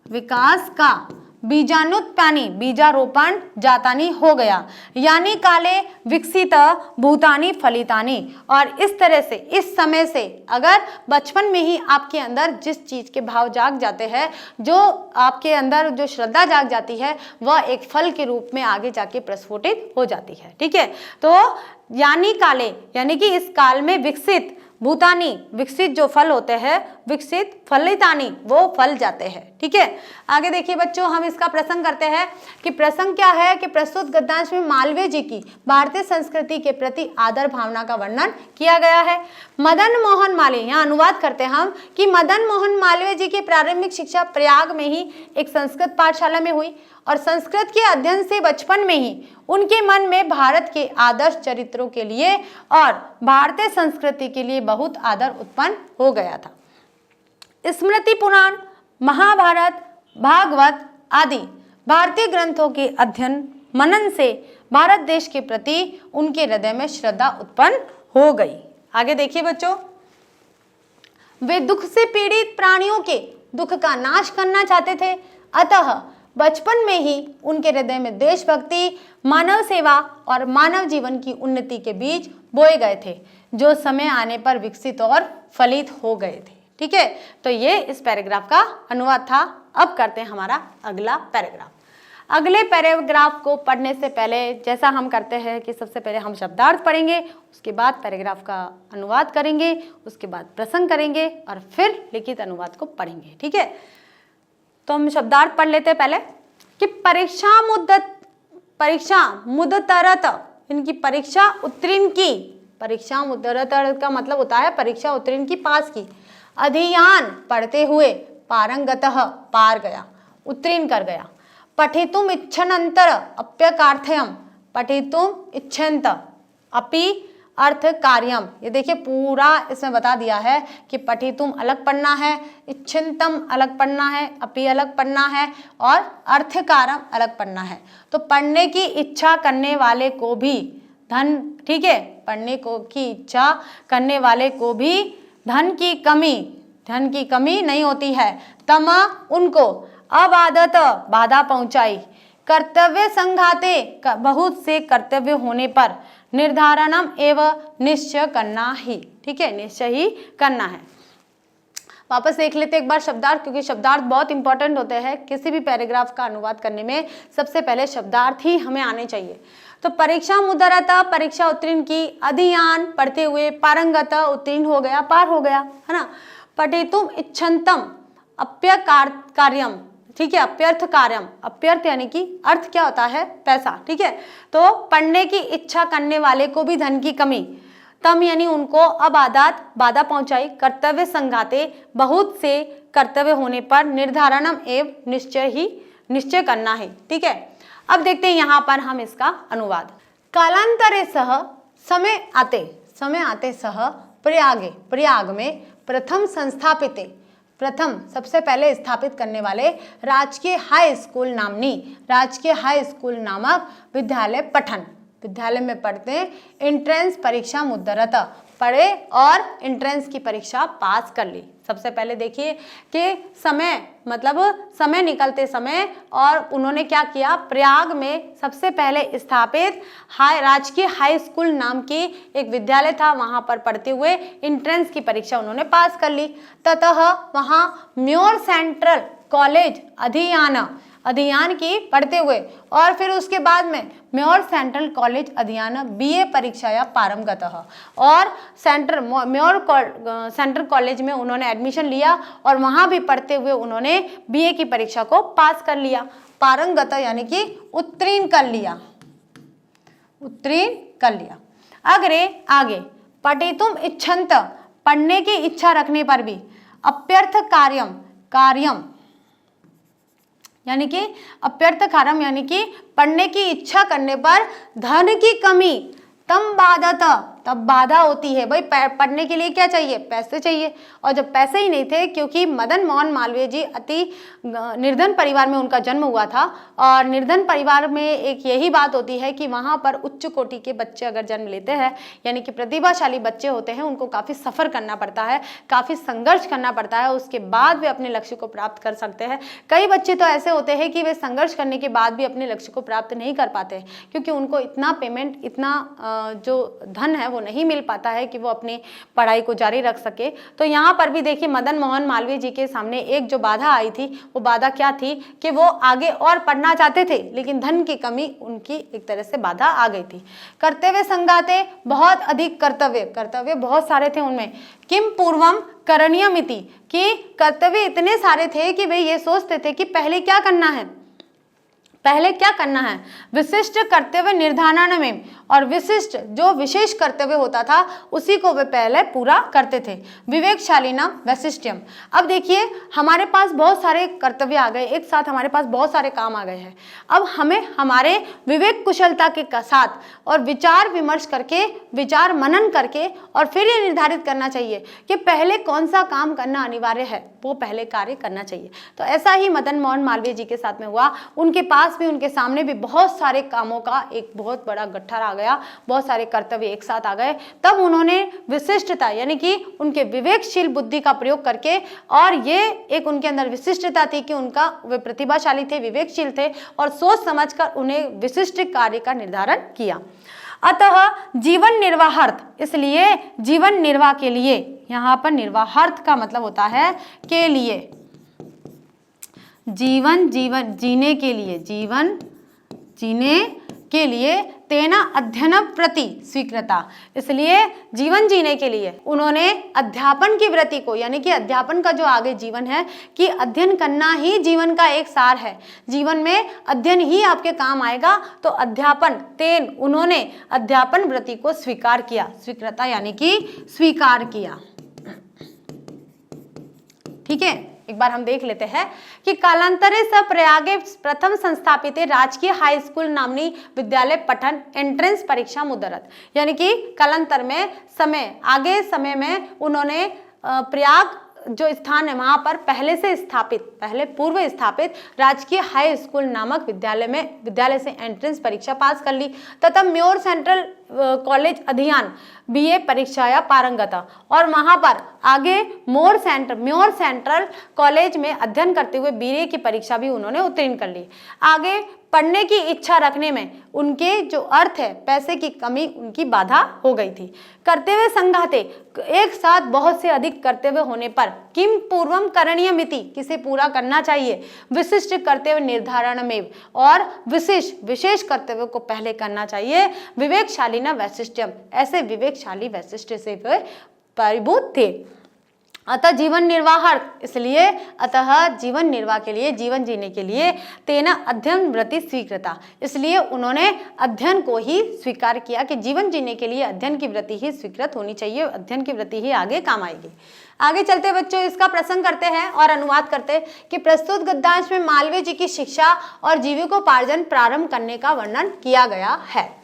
विकास का बीजानुत्पानी बीजारोपण जातानी हो गया, यानी काले विकसित भूतानी फलितानी। और इस तरह से इस समय से अगर बचपन में ही आपके अंदर जिस चीज के भाव जाग जाते हैं, जो आपके अंदर जो श्रद्धा जाग जाती है, वह एक फल के रूप में आगे जाके प्रस्फुटित हो जाती है। ठीक है, तो यानी काले यानी कि इस काल में विकसित भूतानी विकसित जो फल होते हैं, विकसित फलितानी वो फल जाते हैं। ठीक है, आगे देखिए बच्चों, हम इसका प्रसंग करते हैं कि प्रसंग क्या है कि प्रस्तुत गद्यांश में मालवीय जी की भारतीय संस्कृति के प्रति आदर भावना का वर्णन किया गया है। मदन मोहन मालवीय, यहाँ अनुवाद करते हैं हम कि मदन मोहन मालवीय जी की प्रारंभिक शिक्षा प्रयाग में ही एक संस्कृत पाठशाला में हुई और संस्कृत के अध्ययन से बचपन में ही उनके मन में भारत के आदर्श चरित्रों के लिए और भारतीय संस्कृति के लिए बहुत आदर उत्पन्न हो गया था। स्मृति पुराण, महाभारत, भागवत आदि भारतीय ग्रंथों के अध्ययन मनन से भारत देश के प्रति उनके हृदय में श्रद्धा उत्पन्न हो गई। आगे देखिए बच्चों, वे दुख से पीड़ित प्राणियों के दुख का नाश करना चाहते थे, अतः बचपन में ही उनके हृदय में देशभक्ति, मानव सेवा और मानव जीवन की उन्नति के बीज बोए गए थे, जो समय आने पर विकसित और फलित हो गए थे। ठीक है, तो ये इस पैराग्राफ का अनुवाद था। अब करते हैं हमारा अगला पैराग्राफ। अगले पैराग्राफ को पढ़ने से पहले जैसा हम करते हैं कि सबसे पहले हम शब्दार्थ पढ़ेंगे, उसके बाद पैराग्राफ का अनुवाद करेंगे, उसके बाद प्रसंग करेंगे और फिर लिखित अनुवाद को पढ़ेंगे। ठीक है, तो हम शब्दार्थ पढ़ लेते हैं पहले कि परीक्षा मुदतरत, इनकी परीक्षा उत्तीर्ण की, परीक्षा मुदतरत का मतलब होता है परीक्षा उत्तीर्ण की, पास की। अधियान पढ़ते हुए, पारंगतः पार गया, उत्तीर्ण कर गया। पठितुम इच्छन्तर अप्यकार्थयम, पठितुम इच्छन्त अपि अर्थ कार्यम। ये देखिए पूरा इसमें बता दिया है कि पठितुम अलग पढ़ना है, इच्छन्तम अलग पढ़ना है, अपि अलग पढ़ना है और अर्थकारम अलग पढ़ना है। तो पढ़ने की इच्छा करने वाले को भी धन, ठीक है, पढ़ने को की इच्छा करने वाले को भी धन की कमी नहीं होती है। तम उनको अबाधत बाधा पहुंचाई, कर्तव्य संघाते बहुत से कर्तव्य होने पर निर्धारणम एवं निश्चय करना ही, ठीक है, निश्चय ही करना है। वापस देख लेते एक बार शब्दार्थ, क्योंकि शब्दार्थ बहुत इंपॉर्टेंट होते हैं किसी भी पैराग्राफ का अनुवाद करने में। सबसे पहले शब्दार्थ ही हमें आने चाहिए। तो परीक्षा मुदरता, परीक्षा उत्तीर्ण की, अधियान पढ़ते हुए, पारंगत उत्तीर्ण हो गया, पार हो गया, है ना। पठितुम इच्छन्तम अप्यकार्यम, ठीक है, अप्यर्थ कार्यम, अप्यर्थ यानी कि अर्थ क्या होता है, पैसा, ठीक है। तो पढ़ने की इच्छा करने वाले को भी धन की कमी, तम यानी उनको अबाधात बाधा पहुंचाई, कर्तव्य संघाते बहुत से कर्तव्य होने पर, निर्धारणम एवं निश्चय करना है, ठीक है। अब देखते हैं यहाँ पर हम इसका अनुवाद। कालांतरे सह समय आते सह प्रयाग में प्रथम सबसे पहले स्थापित करने वाले राजकीय हाई स्कूल नामक विद्यालय में पढ़ते हैं। एंट्रेंस परीक्षा मुद्दरत पढ़े और एंट्रेंस की परीक्षा पास कर ली। सबसे पहले देखिए कि समय निकलते समय और उन्होंने क्या किया, प्रयाग में सबसे पहले स्थापित राजकीय हाई स्कूल नाम की एक विद्यालय था, वहां पर पढ़ते हुए एंट्रेंस की परीक्षा उन्होंने पास कर ली। ततः वहां म्योर सेंट्रल कॉलेज अधियान की पढ़ते हुए और फिर उसके बाद में म्योर सेंट्रल कॉलेज अधियान बीए परीक्षाया पारंगतः, और म्योर सेंट्रल कॉलेज में उन्होंने एडमिशन लिया और वहां भी पढ़ते हुए उन्होंने बीए की परीक्षा को पास कर लिया। पारंगत यानी कि उत्तीर्ण कर लिया। आगे पठितुम इच्छन्त, पढ़ने की इच्छा रखने पर भी, अप्यर्थ कार्यम यानी कि अप्यर्थ कार्यम यानी कि पढ़ने की इच्छा करने पर धन की कमी, तम तब बाधा होती है। भाई पढ़ने के लिए क्या चाहिए? पैसे चाहिए, और जब पैसे ही नहीं थे, क्योंकि मदन मोहन मालवीय जी अति निर्धन परिवार में उनका जन्म हुआ था, और निर्धन परिवार में एक यही बात होती है कि वहाँ पर उच्च कोटि के बच्चे अगर जन्म लेते हैं, यानी कि प्रतिभाशाली बच्चे होते हैं, उनको काफ़ी सफ़र करना पड़ता है, काफ़ी संघर्ष करना पड़ता है, उसके बाद वे अपने लक्ष्य को प्राप्त कर सकते हैं। कई बच्चे तो ऐसे होते हैं कि वे संघर्ष करने के बाद भी अपने लक्ष्य को प्राप्त नहीं कर पाते, क्योंकि उनको इतना पेमेंट, इतना जो धन है वो नहीं मिल पाता है कि वो अपनी पढ़ाई को जारी रख सके। तो यहाँ पर भी देखिए मदन मोहन मालवीय जी के सामने एक जो बाधा आई थी, वो बाधा क्या थी कि वो आगे और पढ़ना चाहते थे, लेकिन धन की कमी उनकी एक तरह से बाधा आ गई थी। कर्तव्य संगाते, बहुत अधिक कर्तव्य बहुत सारे थे उनमें। किम पूर्वम करणीयमिति, कि कर्तव्य इतने सारे थे कि वे ये सोचते थे कि पहले क्या करना है, विशिष्ट कर्तव्य निर्धारण में, और विशिष्ट जो विशेष कर्तव्य होता था उसी को वे पहले पूरा करते थे। विवेकशालीना वैशिष्ट्यम। अब देखिए हमारे पास बहुत सारे कर्तव्य आ गए, एक साथ हमारे पास बहुत सारे काम आ गए हैं। अब हमें हमारे विवेक कुशलता के साथ और विचार विमर्श करके, विचार मनन करके, और फिर ये निर्धारित करना चाहिए कि पहले कौन सा काम करना अनिवार्य है, वो पहले कार्य करना चाहिए। तो ऐसा ही मदन मोहन मालवीय जी के साथ में हुआ। उनके पास भी, उनके सामने भी बहुत सारे कामों का एक बहुत बड़ा गट्ठर आ गया, बहुत सारे कर्तव्य एक साथ आ गए। तब उन्होंने विशिष्टता, यानी कि उनके विवेकशील बुद्धि का प्रयोग करके, और ये एक उनके अंदर विशिष्टता थी कि वे प्रतिभाशाली थे, विवेकशील थे, और सोच समझकर उन्हें विशिष्ट कार्य का निर्धारण किया। अतः जीवन निर्वाहार्थ, इसलिए जीवन निर्वाह के लिए, यहाँ पर निर्वाहार्थ का मतलब होता है के लिए, जीवन जीने के लिए तेना अध्ययन प्रति स्वीकृता, इसलिए जीवन जीने के लिए उन्होंने अध्यापन की वृत्ति को, यानी कि अध्यापन का जो आगे जीवन है, कि अध्ययन करना ही जीवन का एक सार है, जीवन में अध्ययन ही आपके काम आएगा। तो अध्यापन, उन्होंने अध्यापन वृत्ति को स्वीकार किया, स्वीकृता यानी कि स्वीकार किया। ठीक है, एक बार हम देख लेते हैं कि कालांतरे स प्रयागे प्रथम संस्थापित राजकीय हाई स्कूल नामनी विद्यालय पठन एंट्रेंस परीक्षा मुद्दरत, यानी कि कालांतर में आगे समय में उन्होंने प्रयाग जो स्थान है वहां पर पहले पूर्व स्थापित राजकीय हाई स्कूल नामक विद्यालय से एंट्रेंस परीक्षा पास कर ली, तथा म्योर सेंट्रल कॉलेज अधियान बीए परीक्षा या पारंगता, और वहां पर आगे म्योर सेंट्रल कॉलेज में अध्ययन करते हुए बीए की परीक्षा भी उन्होंने उत्तीर्ण कर ली। आगे पढ़ने की इच्छा रखने में उनके जो अर्थ है, पैसे की कमी उनकी बाधा हो गई थी। कर्तव्य संघाते, एक साथ बहुत से अधिक कर्तव्य होने पर, किम पूर्वम करणीयमिति, किसे पूरा करना चाहिए, विशिष्ट कर्तव्य निर्धारण में, और विशेष कर्तव्य को पहले करना चाहिए। विवेकशाली न वैशिष्ट्यम, ऐसे विवेकशाली वैशिष्ट्य से वे परिभूत थे। अतः जीवन निर्वाहार्थ, इसलिए अतः जीवन निर्वाह के लिए, जीवन जीने के लिए तेना अध्ययन वृत्ति स्वीकृता, इसलिए उन्होंने अध्ययन को ही स्वीकार किया कि जीवन जीने के लिए अध्ययन की वृत्ति ही स्वीकृत होनी चाहिए, अध्ययन की वृत्ति ही आगे काम आएगी। आगे चलते बच्चों इसका प्रसंग करते हैं और अनुवाद करते हैं कि प्रस्तुत गद्यांश में मालवीय जी की शिक्षा और जीविकोपार्जन प्रारंभ करने का वर्णन किया गया है।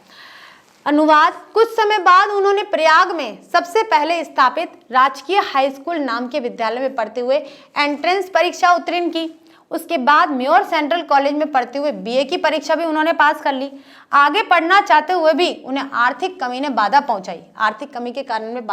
अनुवाद। कुछ समय बाद उन्होंने प्रयाग में सबसे पहले स्थापित राजकीय हाई स्कूल नाम के विद्यालय में पढ़ते हुए एंट्रेंस परीक्षा उत्तीर्ण की। उसके बाद म्योर सेंट्रल कॉलेज में पढ़ते हुए बीए की परीक्षा भी उन्होंने पास कर ली। आगे पढ़ना चाहते हुए भी उन्हें आर्थिक कमी ने बाधा पहुंचाई, आर्थिक कमी के कारण में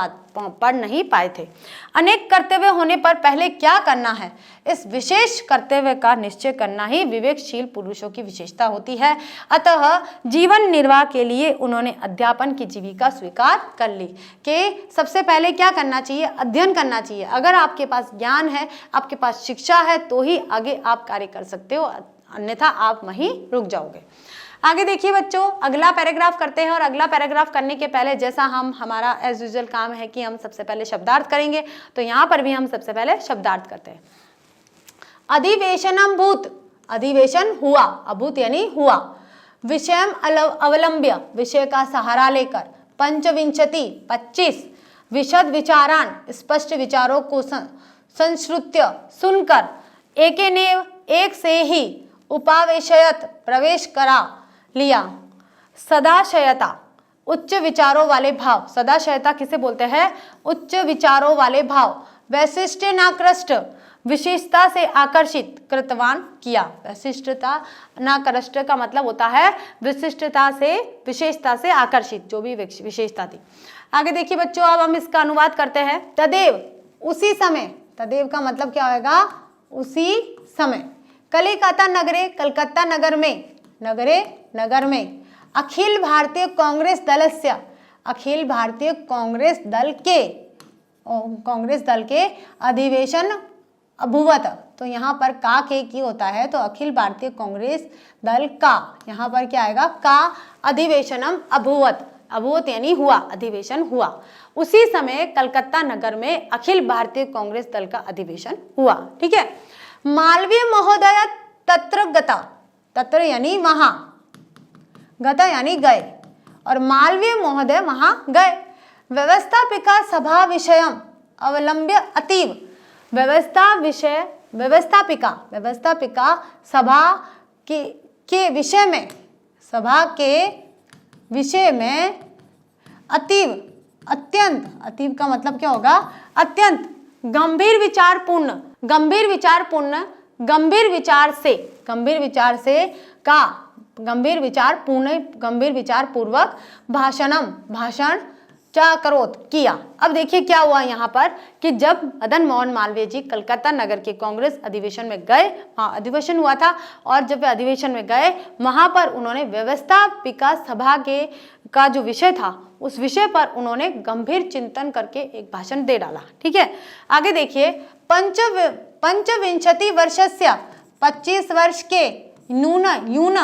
पढ़ नहीं पाए थे। अनेक कर्तव्य होने पर पहले क्या करना है, इस विशेष कर्तव्य का निश्चय करना ही विवेकशील पुरुषों की विशेषता होती है। अतः जीवन निर्वाह के लिए उन्होंने अध्यापन की जीविका स्वीकार कर ली कि सबसे पहले क्या करना चाहिए, अध्ययन करना चाहिए। अगर आपके पास ज्ञान है, आपके पास शिक्षा है, तो ही आगे आप कार्य कर सकते हो, अन्यथा आप वहीं रुक जाओगे। आगे देखिए बच्चों, अगला पैराग्राफ करते हैं और अगला पैराग्राफ करने के पहले जैसा हमारा एज यूजुअल काम है कि हम सबसे पहले शब्दार्थ करेंगे, तो यहाँ पर भी हम सबसे पहले शब्दार्थ करते हैं। अधिवेशनम भूत, अधिवेशन हुआ, अभूत यानी हुआ। विषयम अवलंब्य, विषय का सहारा लेकर। पंचविंशति 25, विशद विचारान, स्पष्ट विचारों को संश्रुत्य सुनकर। एकेनेव, एक से ही। उपावेशयत, प्रवेश करा लिया। सदाशयता, उच्च विचारों वाले भाव। सदाशयता किसे बोलते हैं? उच्च विचारों वाले भाव। वैशिष्ट्यनाकृष्ट, विशेषता से आकर्षित, कृतवान किया। वैशिष्टता नाकृष्ट का मतलब होता है विशिष्टता से, विशेषता से आकर्षित, जो भी विशेषता थी। आगे देखिए बच्चों, अब हम इसका अनुवाद करते हैं। तदेव, उसी समय। तदेव का मतलब क्या होगा? उसी समय। कलिकाता नगरे, कलकत्ता नगर में, नगरे नगर में, अखिल भारतीय कांग्रेस दलस्य, अखिल भारतीय कांग्रेस दल के अधिवेशन अभूवत। तो यहाँ पर का के की होता है, तो अखिल भारतीय कांग्रेस दल का, यहाँ पर क्या आएगा? का अधिवेशनम अभूवत। अभूवत यानी हुआ, अधिवेशन हुआ। उसी समय कलकत्ता नगर में अखिल भारतीय कांग्रेस दल का अधिवेशन हुआ। ठीक है। मालवीय महोदय तत्र गता, तत्र यानी वहां, गता यानी गए, और मालवीय महोदय वहां गए। व्यवस्थापिका सभा विषयम अवलंब्य अतीव, व्यवस्थापिका सभा के विषय में, सभा के विषय में अतीव, अत्यंत, अतीव का मतलब क्या होगा? अत्यंत गंभीर विचारपूर्ण, गंभीर विचारपूर्ण, गंभीर विचार से, गंभीर विचार से का, गंभीर विचार पूर्ण, गंभीर विचार पूर्वक भाषणम, भाषण चाकरोत किया। अब देखिए क्या हुआ यहाँ पर कि जब मदन मोहन मालवीय जी कलकत्ता नगर के कांग्रेस अधिवेशन में गए, वहाँ अधिवेशन हुआ था, और जब वे अधिवेशन में गए वहाँ पर उन्होंने व्यवस्थापिका सभा के का जो विषय था उस विषय पर उन्होंने गंभीर चिंतन करके एक भाषण दे डाला। ठीक है। आगे देखिए, पंचविंशति वर्षस्य, 25 वर्ष के यून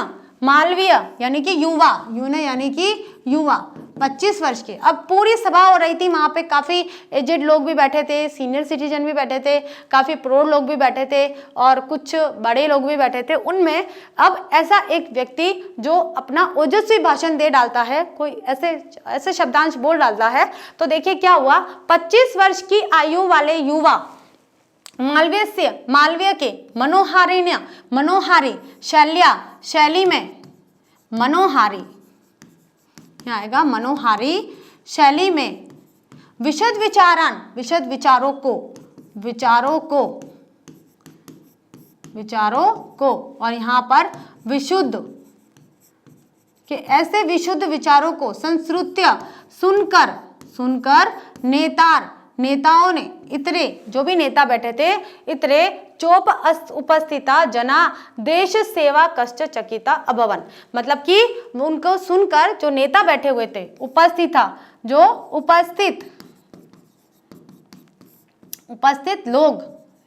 मालवीय यानी कि युवा, यून यानी कि युवा, 25 वर्ष के। अब पूरी सभा हो रही थी, वहाँ पे काफ़ी एजेड लोग भी बैठे थे, सीनियर सिटीजन भी बैठे थे, काफ़ी प्रौढ़ लोग भी बैठे थे, और कुछ बड़े लोग भी बैठे थे। उनमें अब ऐसा एक व्यक्ति जो अपना ओजस्वी भाषण दे डालता है, कोई ऐसे शब्दांश बोल डालता है, तो देखिए क्या हुआ। 25 वर्ष की आयु वाले युवा मालवीय के मनोहारी शैली में, मनोहारी क्या आएगा? मनोहारी शैली में विशद विचारों को, और यहाँ पर विशुद्ध के ऐसे विशुद्ध विचारों को संश्रुत्य सुनकर नेताओं ने, इतरे जो भी नेता बैठे थे, इतरे चोप उपस्थिता जना देश सेवा कष्ट चकिता अभवन। मतलब कि उनको सुनकर जो नेता बैठे हुए थे, उपस्थित लोग,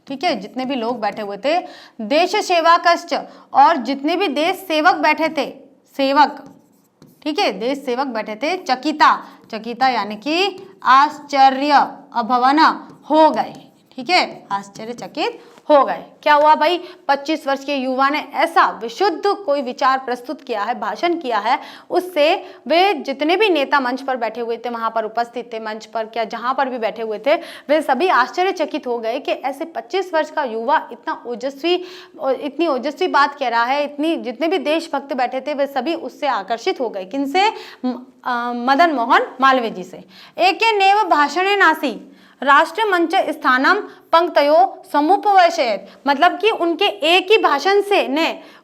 ठीक है, जितने भी लोग बैठे हुए थे, देश सेवा कष्ट, और जितने भी देश सेवक बैठे थे, सेवक, ठीक है, देश सेवक बैठे थे, चकिता यानी कि आश्चर्य अभवन हो गए। ठीक है, आश्चर्यचकित हो गए। क्या हुआ भाई? 25 वर्ष के युवा ने ऐसा विशुद्ध कोई विचार प्रस्तुत किया है, भाषण किया है, उससे वे जितने भी नेता मंच पर बैठे हुए थे, वहां पर उपस्थित थे, मंच पर क्या जहां पर भी बैठे हुए थे, वे सभी आश्चर्यचकित हो गए कि ऐसे 25 वर्ष का युवा इतनी ओजस्वी बात कह रहा है। जितने भी देशभक्त बैठे थे वे सभी उससे आकर्षित हो गए। किनसे? मदन मोहन मालवीय जी से। एके नेव भाषणे नासी राष्ट्रमंच स्थानम पंक्तयो समुपवेशयेत, मतलब कि उनके एक ही भाषण से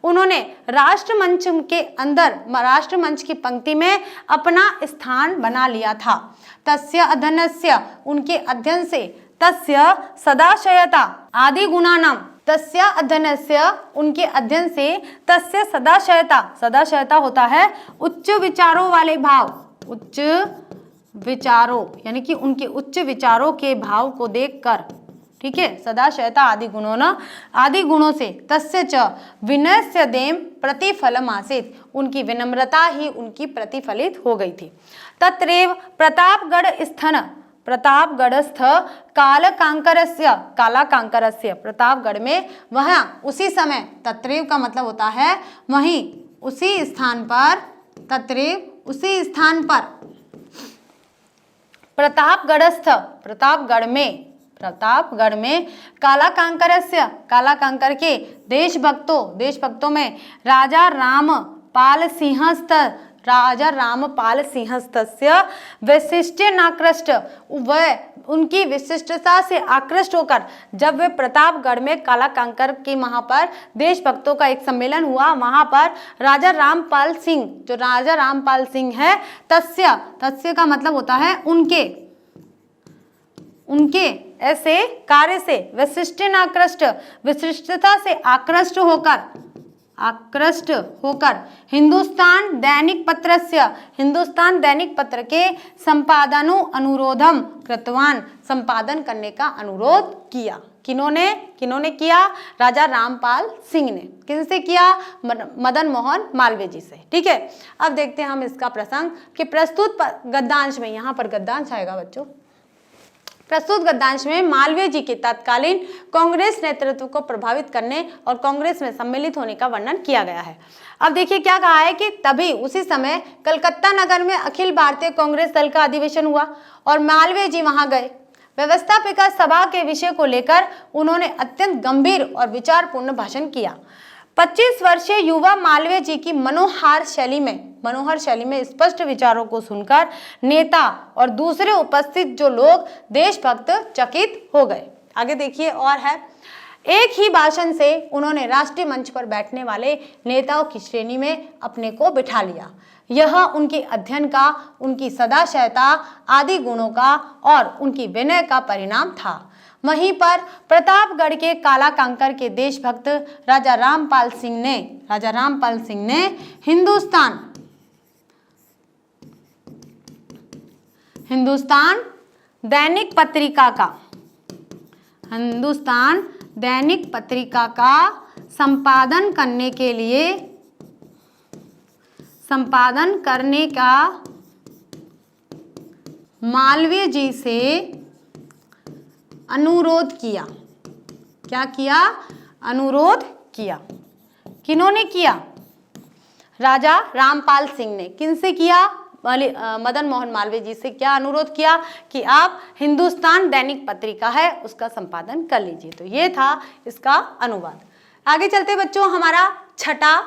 उन्होंने राष्ट्रमंच के अंदर, राष्ट्रमंच की पंक्ति में अपना स्थान बना लिया था। तस्य अध्ययनस्य, उनके अध्ययन से, तस्य सदाशयता आदि गुणानाम, तस्य अध्ययनस्य, उनके अध्ययन से, तस्य सदाशयता होता है उच्च विचारों वाले भाव, उच्च विचारों यानी कि उनके उच्च विचारों के भाव को देखकर, ठीक है, सदाशयता आदि गुणों से, तस्य च विनयस्य देम प्रतिफलम आसीत, उनकी विनम्रता ही उनकी प्रतिफलित हो गई थी। तत्रैव प्रतापगढ़स्थ कालाकांकरस्य, प्रतापगढ़ में वहां उसी समय, तत्रैव का मतलब होता है वहीं, उसी स्थान पर, तत्रैव उसी स्थान पर, प्रतापगढ़ में कालाकांकर के देशभक्तों में राजा रामपाल सिंहस्थ राजा रामपाल सिंहस्तस्य वैशिष्ट्यनाकृष्ट, वह उनकी विशिष्टता से आकृष्ट होकर जब वे प्रतापगढ़ में काला कंकर के वहां पर देशभक्तों का एक सम्मेलन हुआ, वहां पर राजा रामपाल सिंह, जो राजा रामपाल सिंह है, तस्य का मतलब होता है उनके ऐसे कार्य से वैशिष्ट्यनाकृष्ट, विशिष्टता से आकृष्ट होकर हिंदुस्तान दैनिक पत्र के संपादनो अनुरोधम कृतवान, संपादन करने का अनुरोध किया। किन्होंने किया? राजा रामपाल सिंह ने। किनसे किया? मदन मोहन मालवीय जी से। ठीक है, अब देखते हैं हम इसका प्रसंग कि प्रस्तुत गद्यांश में, यहाँ पर गद्यांश आएगा बच्चों, प्रस्तुत गद्यांश में मालवीय जी के तत्कालीन कांग्रेस नेतृत्व को प्रभावित करने और कांग्रेस में सम्मिलित होने का वर्णन किया गया है। अब देखिए क्या कहा है कि तभी उसी समय कलकत्ता नगर में अखिल भारतीय कांग्रेस दल का अधिवेशन हुआ और मालवीय जी वहां गए। व्यवस्थापिका सभा के विषय को लेकर उन्होंने अत्यंत गंभीर और विचारपूर्ण भाषण किया। 25 वर्षीय युवा मालवीय जी की मनोहर शैली में स्पष्ट विचारों को सुनकर नेता और दूसरे उपस्थित जो लोग देशभक्त चकित हो गए। आगे देखिए, और है, एक ही भाषण से उन्होंने राष्ट्रीय मंच पर बैठने वाले नेताओं की श्रेणी में अपने को बिठा लिया। यह उनके अध्ययन का, उनकी सदाशयता आदि गुणों का और उनकी विनय का परिणाम था। वहीं पर प्रतापगढ़ के काला कंकर के देशभक्त राजा रामपाल सिंह ने हिंदुस्तान दैनिक पत्रिका का संपादन करने का मालवीय जी से अनुरोध किया। क्या किया? अनुरोध किया। किन्होंने किया? राजा रामपाल सिंह ने। किनसे किया? मदन मोहन मालवीय जी से क्या अनुरोध किया कि आप हिंदुस्तान दैनिक पत्रिका है उसका संपादन कर लीजिए। तो ये था इसका अनुवाद। आगे चलते बच्चों, हमारा छठा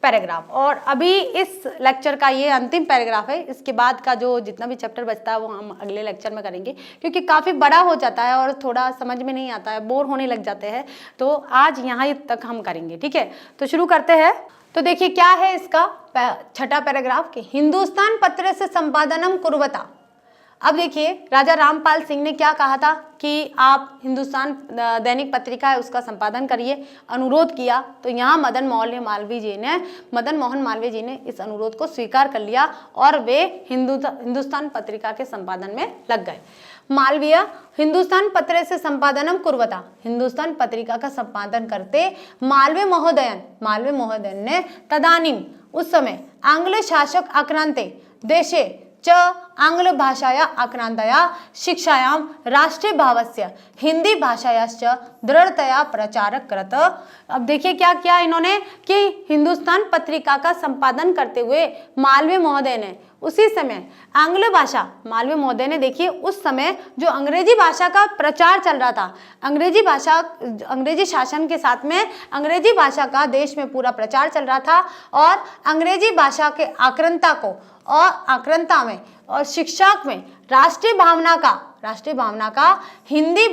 पैराग्राफ, और अभी इस लेक्चर का ये अंतिम पैराग्राफ है। इसके बाद का जो जितना भी चैप्टर बचता है वो हम अगले लेक्चर में करेंगे, क्योंकि काफ़ी बड़ा हो जाता है और थोड़ा समझ में नहीं आता है, बोर होने लग जाते हैं। तो आज यहाँ तक हम करेंगे। ठीक है, तो शुरू करते हैं। तो देखिए क्या है इसका छठा पैराग्राफ कि हिंदुस्तान पत्र से संपादनम कुर्वता। अब देखिए राजा रामपाल सिंह ने क्या कहा था कि आप हिंदुस्तान दैनिक पत्रिका है उसका संपादन करिए, अनुरोध किया। तो यहाँ मदन मोहन मालवीय जी ने इस अनुरोध को स्वीकार कर लिया और वे हिंदुस्तान पत्रिका के संपादन में लग गए। मालवीय हिंदुस्तान पत्र से संपादनम कुर्वता, हिंदुस्तान पत्रिका का संपादन करते मालवीय महोदयन ने तदानीम उस समय आंग्ल शासक आक्रांते देशे च आंग्ल भाषाया आक्रांतया शिक्षायां राष्ट्रीय भावस्य हिंदी भाषायाश्च दृढ़तया प्रचारक कृत। अब देखिए क्या किया इन्होंने कि हिंदुस्तान पत्रिका का संपादन करते हुए मालवीय महोदय ने उसी समय आंग्ल भाषा, मालवीय महोदय ने देखिए उस समय जो अंग्रेजी भाषा का प्रचार चल रहा था, अंग्रेजी शासन के साथ में अंग्रेजी भाषा का देश में पूरा प्रचार चल रहा था और अंग्रेजी भाषा के आक्रांता में और शिक्षा में राष्ट्रीय भावना का हिंदी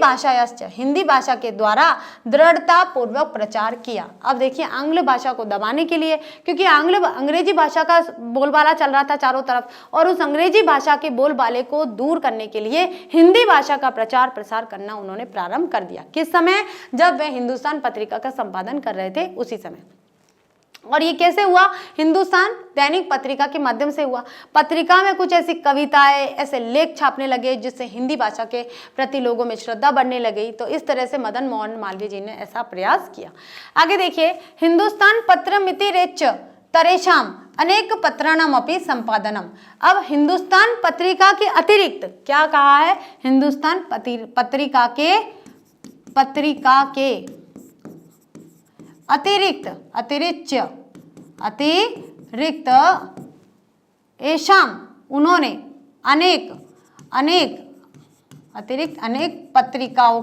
भाषा के द्वारा दृढ़ता पूर्वक प्रचार किया। अब देखिए आंग्ल भाषा को दबाने के लिए, क्योंकि अंग्रेजी भाषा का बोलबाला चल रहा था चारों तरफ, और उस अंग्रेजी भाषा के बोलबाले को दूर करने के लिए हिंदी भाषा का प्रचार प्रसार करना उन्होंने प्रारंभ कर दिया। किस समय? जब वे हिंदुस्तान पत्रिका का संपादन कर रहे थे उसी समय। और ये कैसे हुआ? हिंदुस्तान दैनिक पत्रिका के माध्यम से हुआ। पत्रिका में कुछ ऐसी कविताएं, ऐसे लेख छापने लगे जिससे हिंदी भाषा के प्रति लोगों में श्रद्धा बढ़ने लगी। तो इस तरह से मदन मोहन मालवीय जी ने ऐसा प्रयास किया। आगे देखिए, हिंदुस्तान पत्रमिति रेच तरेशाम अनेक पत्राणामपि संपादनम। अब हिंदुस्तान पत्रिका के अतिरिक्त क्या कहा है? हिंदुस्तान पत्रिका के अतिरिक्त एशाम उन्होंने अनेक पत्रिकाओं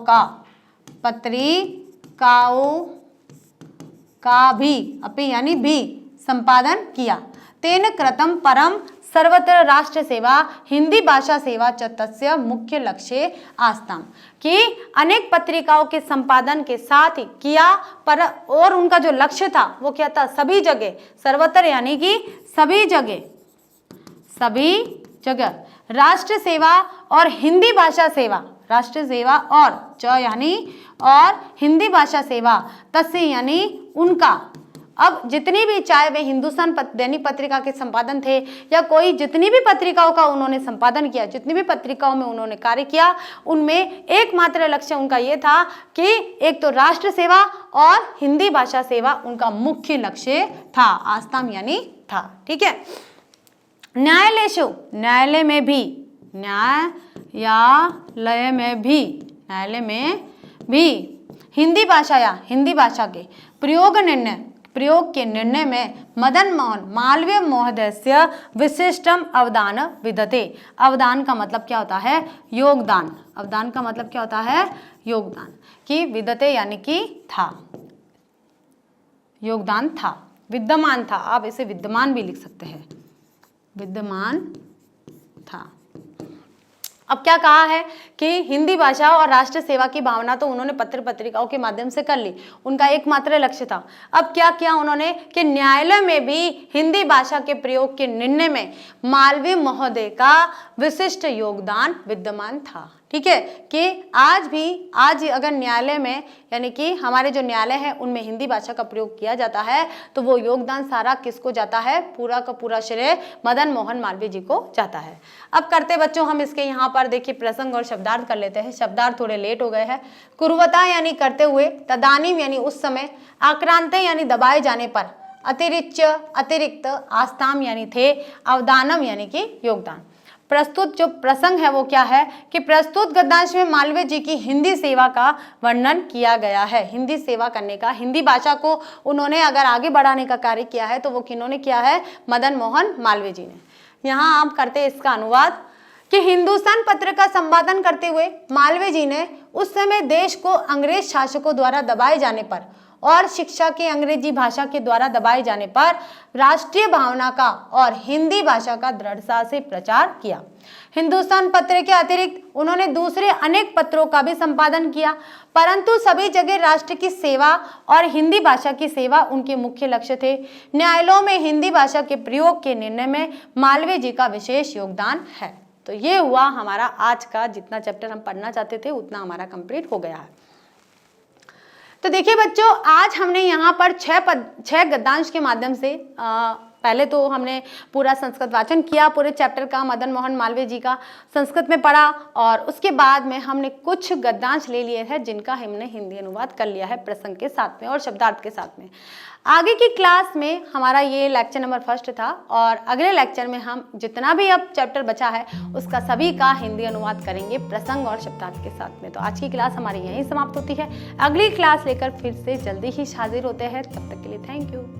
का भी अपि यानी भी संपादन किया। तेन कृतं परम सर्वत्र राष्ट्र सेवा हिंदी भाषा सेवा च तस्य मुख्य लक्ष्य आस्ताम, कि अनेक पत्रिकाओं के संपादन के साथ ही किया, पर और उनका जो लक्ष्य था वो क्या था, सभी जगह, सर्वत्र यानी कि सभी जगह, सभी जगह राष्ट्र सेवा और हिंदी भाषा सेवा, राष्ट्र सेवा और च यानी और हिंदी भाषा सेवा, तस्य यानी उनका, अब जितनी भी, चाहे वे हिंदुस्तान दैनिक पत्रिका के संपादन थे या कोई जितनी भी पत्रिकाओं का उन्होंने संपादन किया, जितनी भी पत्रिकाओं में उन्होंने कार्य किया, उनमें एकमात्र लक्ष्य उनका ये था कि एक तो राष्ट्र सेवा और हिंदी भाषा सेवा उनका मुख्य लक्ष्य था। आस्ताम यानी था, ठीक है। न्यायालयेषु, न्यायालय में भी, न्यायालय में भी हिंदी भाषा या हिंदी भाषा के प्रयोग के निर्णय में मदन मोहन मालवीय महोदय से विशिष्टम अवदान विदते। अवदान का मतलब क्या होता है, योगदान। अवदान का मतलब क्या होता है, योगदान। कि विदते यानी कि था, योगदान था, विद्यमान था, आप इसे विद्यमान भी लिख सकते हैं, विद्यमान था। अब क्या कहा है कि हिंदी भाषा और राष्ट्र सेवा की भावना तो उन्होंने पत्र पत्रिकाओं के माध्यम से कर ली, उनका एकमात्र लक्ष्य था। अब क्या किया उन्होंने कि न्यायालय में भी हिंदी भाषा के प्रयोग के निर्णय में मालवीय महोदय का विशिष्ट योगदान विद्यमान था, ठीक है। कि आज अगर न्यायालय में, यानी कि हमारे जो न्यायालय है उनमें हिंदी भाषा का प्रयोग किया जाता है तो वो योगदान सारा किसको जाता है, पूरा का पूरा श्रेय मदन मोहन मालवीय जी को जाता है। अब करते बच्चों हम इसके यहाँ पर देखिए प्रसंग और शब्दार्थ कर लेते हैं। शब्दार्थ थोड़े लेट हो गए हैं। कुर्वता यानी करते हुए, तदानीम यानी उस समय, आक्रांते यानी दबाए जाने पर, अतिरिक्त, आस्ताम यानी थे, अवदानम यानी कि योगदान। प्रस्तुत जो प्रसंग है वो क्या है कि प्रस्तुत गद्यांश में मालवीय जी की हिंदी सेवा का वर्णन किया गया है। हिंदी सेवा करने का, हिंदी भाषा को उन्होंने अगर आगे बढ़ाने का कार्य किया है तो वो किन्होंने किया है, मदन मोहन मालवीय जी ने। यहाँ आप करते इसका अनुवाद कि हिंदुस्तान पत्र का संपादन करते हुए मालवीय जी ने उस समय देश को अंग्रेज शासकों द्वारा दबाए जाने पर और शिक्षा के अंग्रेजी भाषा के द्वारा दबाए जाने पर राष्ट्रीय भावना का और हिंदी भाषा का दृढ़ता से प्रचार किया। हिंदुस्तान पत्र के अतिरिक्त उन्होंने दूसरे अनेक पत्रों का भी संपादन किया, परंतु सभी जगह राष्ट्र की सेवा और हिंदी भाषा की सेवा उनके मुख्य लक्ष्य थे। न्यायालयों में हिंदी भाषा के प्रयोग के निर्णय में मालवीय जी का विशेष योगदान है। तो ये हुआ हमारा आज का, जितना चैप्टर हम पढ़ना चाहते थे उतना हमारा कंप्लीट हो गया है। तो देखिए बच्चों, आज हमने यहाँ पर छह गद्यांश के माध्यम से पहले तो हमने पूरा संस्कृत वाचन किया, पूरे चैप्टर का मदन मोहन मालवीय जी का संस्कृत में पढ़ा, और उसके बाद में हमने कुछ गद्यांश ले लिए हैं जिनका हमने हिंदी अनुवाद कर लिया है प्रसंग के साथ में और शब्दार्थ के साथ में। आगे की क्लास में हमारा ये लेक्चर नंबर 1 था, और अगले लेक्चर में हम जितना भी अब चैप्टर बचा है उसका सभी का हिंदी अनुवाद करेंगे प्रसंग और शब्दार्थ के साथ में। तो आज की क्लास हमारी यहीं समाप्त होती है। अगली क्लास लेकर फिर से जल्दी ही हाजिर होते हैं। तब तक के लिए थैंक यू।